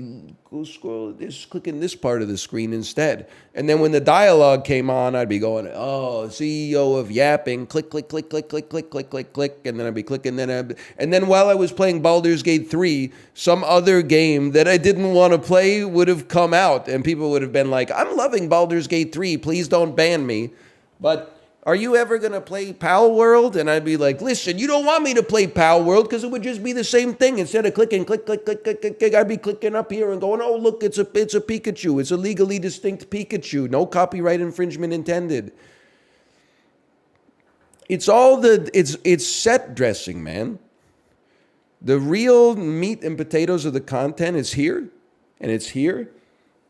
clicking this part of the screen instead. And then when the dialogue came on, I'd be going, oh, CEO of yapping, click, click, click, click, click, click, click, click, click, and then I'd be clicking. And then while I was playing Baldur's Gate 3, some other game that I didn't want to play would have come out, and people would have been like, I'm loving Baldur's Gate 3, please don't ban me. But are you ever going to play Pal World? And I'd be like, listen, you don't want me to play Pal World because it would just be the same thing. Instead of clicking, click, click, click, click, click, click, I'd be clicking up here and going, oh, look, it's a Pikachu. It's a legally distinct Pikachu. No copyright infringement intended. It's it's set dressing, man. The real meat and potatoes of the content is here, and it's here,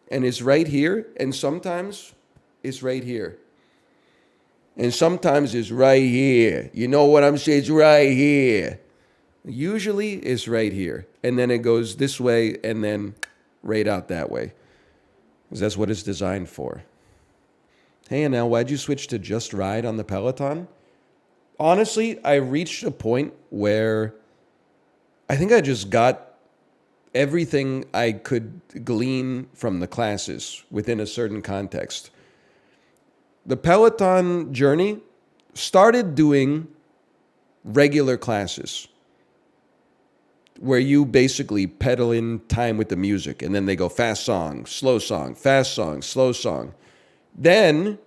and it's right here, and sometimes it's right here. And sometimes it's right here. You know what I'm saying? It's right here. Usually it's right here. And then it goes this way and then right out that way. Because that's what it's designed for. Hey, Anel, why'd you switch to just ride on the Peloton? Honestly, I reached a point where I think I just got everything I could glean from the classes within a certain context. The Peloton journey started doing regular classes where you basically pedal in time with the music, and then they go fast song, slow song, fast song, slow song. Then,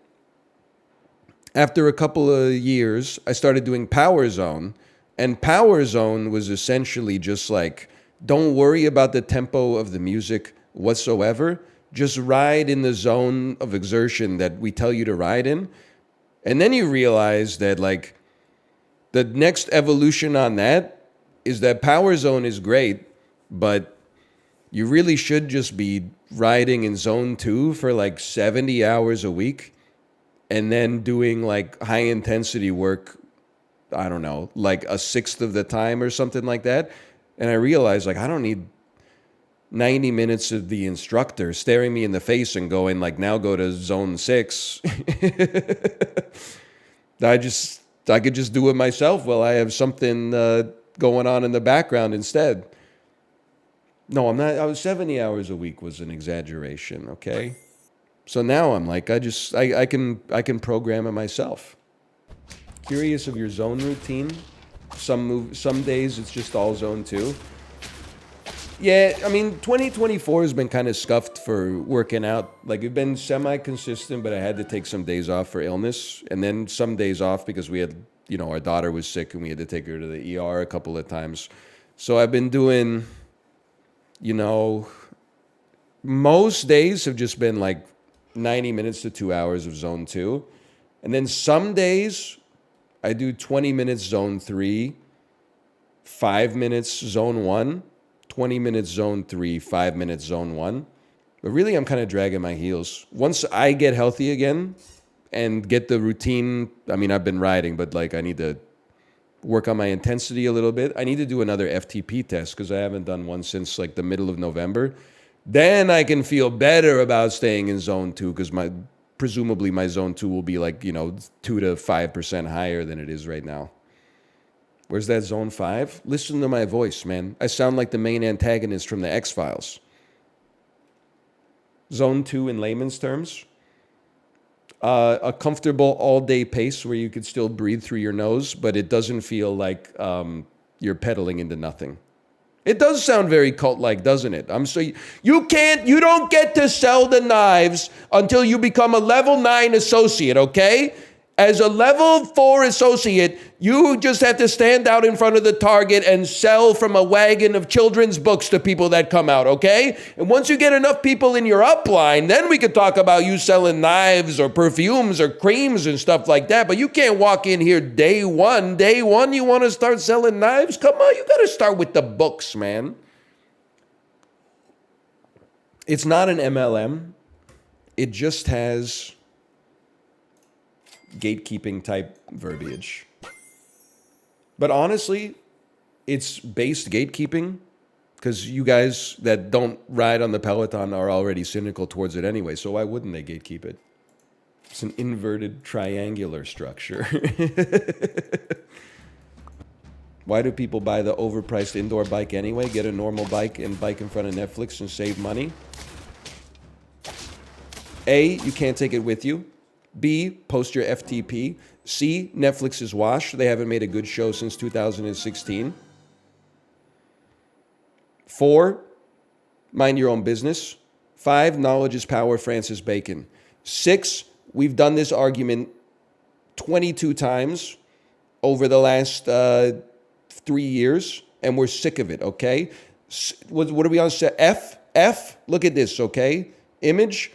after a couple of years, I started doing Power Zone, and Power Zone was essentially just like, don't worry about the tempo of the music whatsoever. Just ride in the zone of exertion that we tell you to ride in. And then you realize that, like, the next evolution on that is that Power Zone is great, but you really should just be riding in Zone 2 for like 70 hours a week and then doing like high intensity work, I don't know, like a sixth of the time or something like that. And I realized, like, I don't need 90 minutes of the instructor staring me in the face and going like, now go to zone 6. I could just do it myself while I have something going on in the background instead. No, I'm not. I was 70 hours a week was an exaggeration. Okay. So now I'm like, I can program it myself. Curious of your zone routine. Some days it's just all zone 2. Yeah, I mean, 2024 has been kind of scuffed for working out. Like, it's been semi-consistent, but I had to take some days off for illness. And then some days off because we had, our daughter was sick and we had to take her to the ER a couple of times. So I've been doing, most days have just been like 90 minutes to 2 hours of zone 2. And then some days I do 20 minutes zone 3, 5 minutes zone 1. 20 minutes zone 3, 5 minutes zone 1. But really, I'm kind of dragging my heels. Once I get healthy again and get the routine, I mean, I've been riding, but like I need to work on my intensity a little bit. I need to do another FTP test because I haven't done one since like the middle of November. Then I can feel better about staying in zone 2 because presumably my zone 2 will be like, 2 to 5% higher than it is right now. Where's that zone 5? Listen to my voice, man. I sound like the main antagonist from the X-Files. Zone 2 in layman's terms. A comfortable all-day pace where you could still breathe through your nose, but it doesn't feel like you're pedaling into nothing. It does sound very cult-like, doesn't it? You don't get to sell the knives until you become a level 9 associate, okay? As a level 4 associate, you just have to stand out in front of the Target and sell from a wagon of children's books to people that come out, okay? And once you get enough people in your upline, then we could talk about you selling knives or perfumes or creams and stuff like that. But you can't walk in here day one. Day one, you want to start selling knives? Come on, you got to start with the books, man. It's not an MLM. It just has gatekeeping type verbiage. But honestly, it's based gatekeeping, because you guys that don't ride on the Peloton are already cynical towards it anyway, so why wouldn't they gatekeep it? It's an inverted triangular structure. Why do people buy the overpriced indoor bike anyway? Get a normal bike and bike in front of Netflix and save money? A, you can't take it with you. B, post your FTP. C, Netflix is washed. They haven't made a good show since 2016. 4, mind your own business. 5, knowledge is power, Francis Bacon. 6, we've done this argument 22 times over the last 3 years, and we're sick of it, okay? What are we on? F, look at this, okay? Image,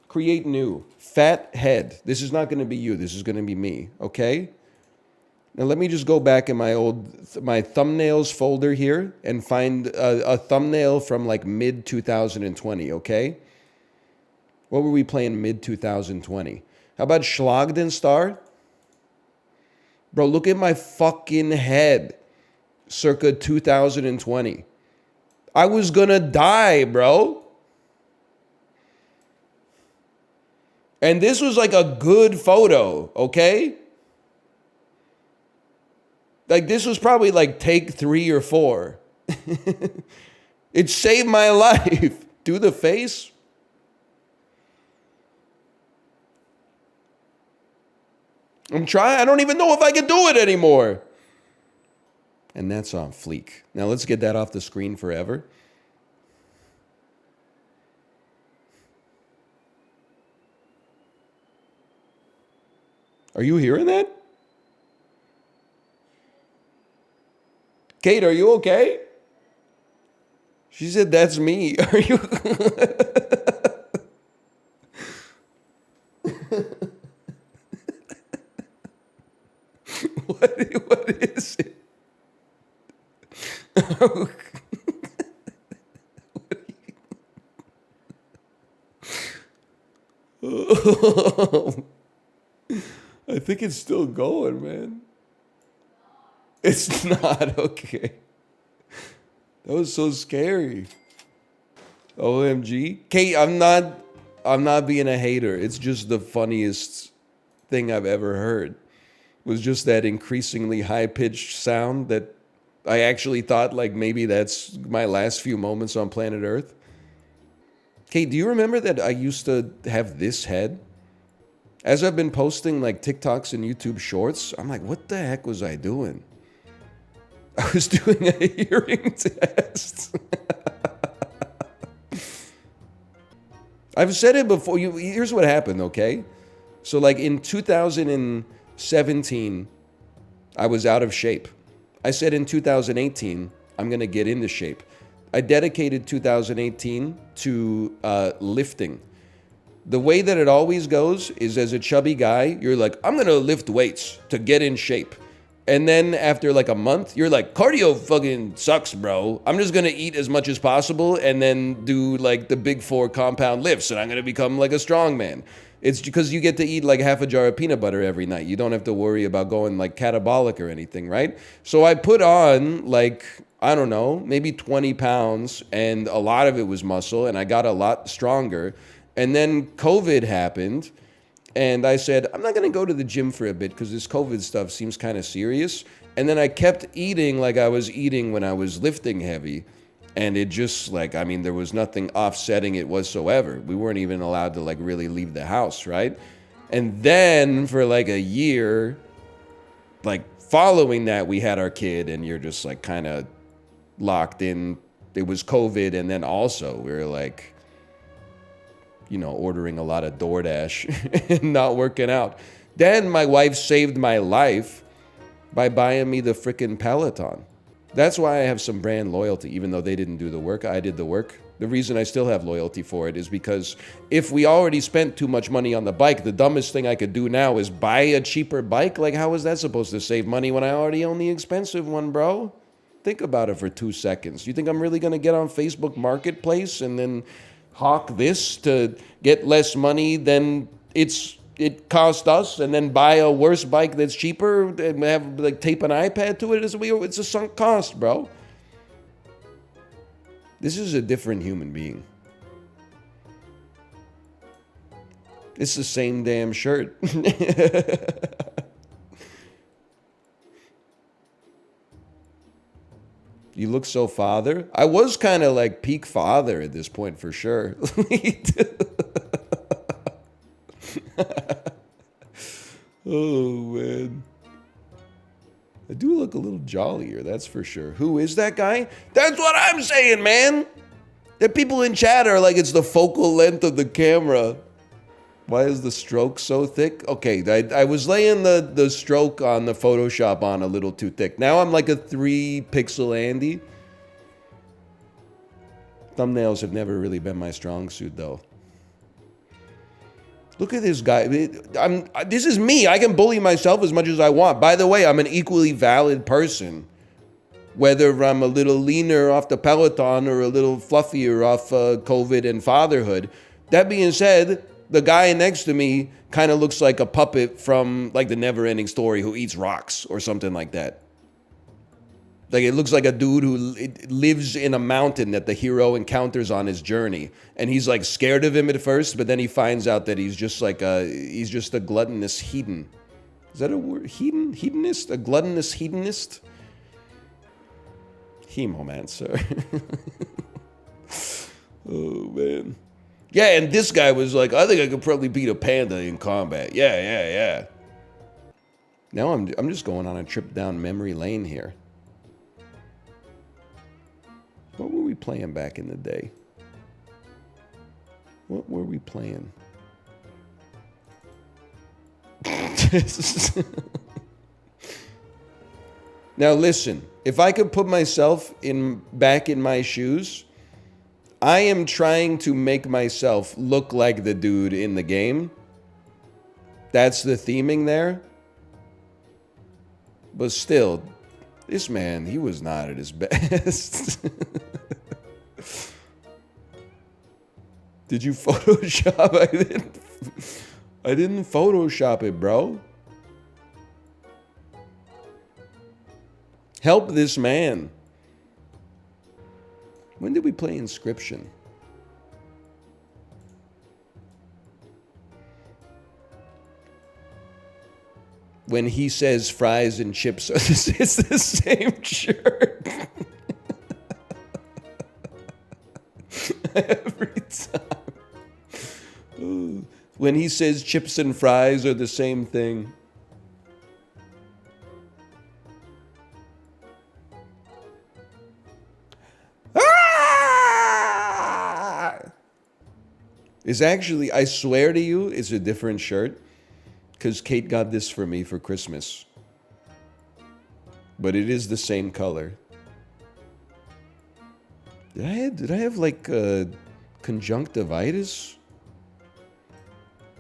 create new. Fat head. This is not going to be you. This is going to be me, okay? Now let me just go back in my thumbnails folder here and find a thumbnail from like mid 2020, okay? What were we playing mid 2020? How about Schlagden Star? Bro, look at my fucking head. Circa 2020. I was gonna die, bro. And this was like a good photo, okay? Like this was probably like take 3 or 4. It saved my life. Do the face. I'm trying. I don't even know if I can do it anymore. And that's on fleek. Now let's get that off the screen forever. Are you hearing that? Kate, are you okay? She said, that's me. Are you? What is it? I think it's still going, man. It's not okay. That was so scary. OMG. Kate, I'm not being a hater. It's just the funniest thing I've ever heard. Was just that increasingly high-pitched sound that I actually thought like maybe that's my last few moments on planet Earth. Kate, do you remember that I used to have this head? As I've been posting like TikToks and YouTube shorts, I'm like, what the heck was I doing? I was doing a hearing test. I've said it before. Here's what happened, okay? So like in 2017, I was out of shape. I said in 2018, I'm going to get into shape. I dedicated 2018 to lifting. The way that it always goes is as a chubby guy, you're like, I'm going to lift weights to get in shape. And then after like a month, you're like, cardio fucking sucks, bro. I'm just going to eat as much as possible and then do like the big 4 compound lifts and I'm going to become like a strong man. It's because you get to eat like half a jar of peanut butter every night. You don't have to worry about going like catabolic or anything, right? So I put on like, I don't know, maybe 20 pounds and a lot of it was muscle and I got a lot stronger. And then COVID happened and I said, I'm not going to go to the gym for a bit because this COVID stuff seems kind of serious. And then I kept eating like I was eating when I was lifting heavy. And it just like, I mean, there was nothing offsetting it whatsoever. We weren't even allowed to like really leave the house, right? And then for like a year, like following that, we had our kid and you're just like kind of locked in. It was COVID. And then also we were like, you know, ordering a lot of DoorDash and not working out. Then my wife saved my life by buying me the frickin' Peloton. That's why I have some brand loyalty, even though they didn't do the work, I did the work. The reason I still have loyalty for it is because if we already spent too much money on the bike, the dumbest thing I could do now is buy a cheaper bike. Like, how is that supposed to save money when I already own the expensive one, bro? Think about it for 2 seconds. You think I'm really going to get on Facebook Marketplace and then hawk this to get less money than it's it cost us, and then buy a worse bike that's cheaper and have like tape an iPad to it. It's a sunk cost, bro. This is a different human being. It's the same damn shirt. You look so father. I was kind of like peak father at this point for sure. Oh, man. I do look a little jollier, that's for sure. Who is that guy? That's what I'm saying, man. The people in chat are like, it's the focal length of the camera. Why is the stroke so thick? Okay, I was laying the stroke on the Photoshop on a little too thick. Now I'm like a 3-pixel Andy. Thumbnails have never really been my strong suit, though. Look at this guy. This is me. I can bully myself as much as I want. By the way, I'm an equally valid person. Whether I'm a little leaner off the Peloton or a little fluffier off COVID and fatherhood. That being said, the guy next to me kind of looks like a puppet from like the Never-Ending Story who eats rocks or something like that. Like it looks like a dude who lives in a mountain that the hero encounters on his journey, and he's like scared of him at first, but then he finds out that he's just a gluttonous hedon. Is that a word? Hedonist? A gluttonous hedonist? Hemomancer. Oh man. Yeah, and this guy was like, I think I could probably beat a panda in combat. Yeah. Now I'm just going on a trip down memory lane here. What were we playing back in the day? What were we playing? Now listen, if I could put myself back in my shoes, I am trying to make myself look like the dude in the game. That's the theming there. But still, this man, he was not at his best. Did you Photoshop? I didn't Photoshop it, bro. Help this man. When did we play Inscription? When he says fries and chips, it's the same shirt. Every time. Ooh. When he says chips and fries are the same thing. Is actually, I swear to you, it's a different shirt. Because Kate got this for me for Christmas. But it is the same color. Did I have like conjunctivitis?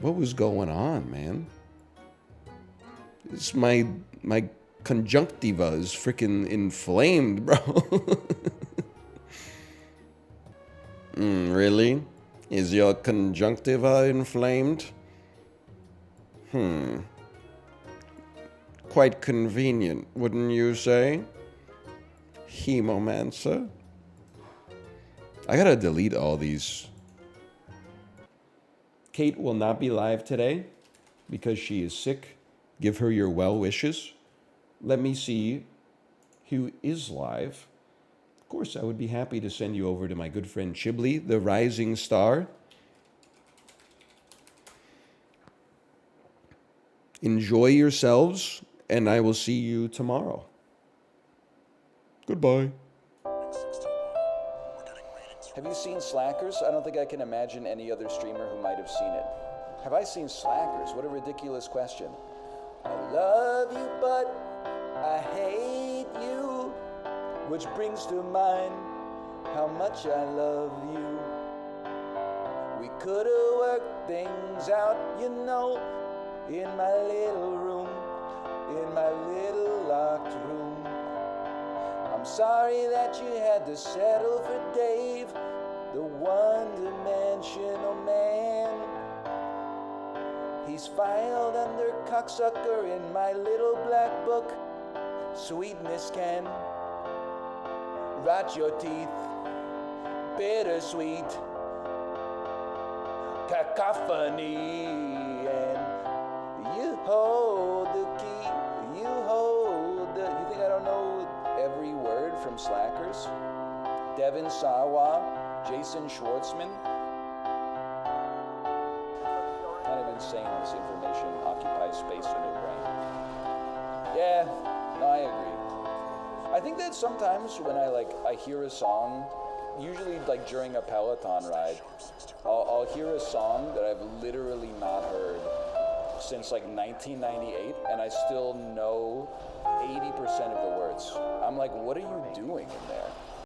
What was going on, man? It's my conjunctiva is freaking inflamed, bro. Really? Is your conjunctiva inflamed? Quite convenient, wouldn't you say? Hemomancer. I gotta delete all these. Kate will not be live today because she is sick. Give her your well wishes. Let me see who is live. Of course, I would be happy to send you over to my good friend Chibli, the rising star. Enjoy yourselves, and I will see you tomorrow. Goodbye. Have you seen Slackers? I don't think I can imagine any other streamer who might have seen it. Have I seen Slackers? What a ridiculous question. I love you, but I hate you, which brings to mind how much I love you. We could have worked things out, you know, in my little room, in my little locked room. I'm sorry that you had to settle for Dave, the one-dimensional man. He He's filed under cocksucker in my little black book. Sweetness can rot your teeth. Bittersweet cacophony, and you hold the key. You hold the. You think I don't know every word from Slackers? Devin Sawa, Jason Schwartzman. Kind of insane this information occupies space in their brain. Yeah, no, I agree. I think that sometimes when I hear a song, usually like during a Peloton ride, I'll hear a song that I've literally not heard since like 1998, and I still know 80% of the words. I'm like, what are you doing in there?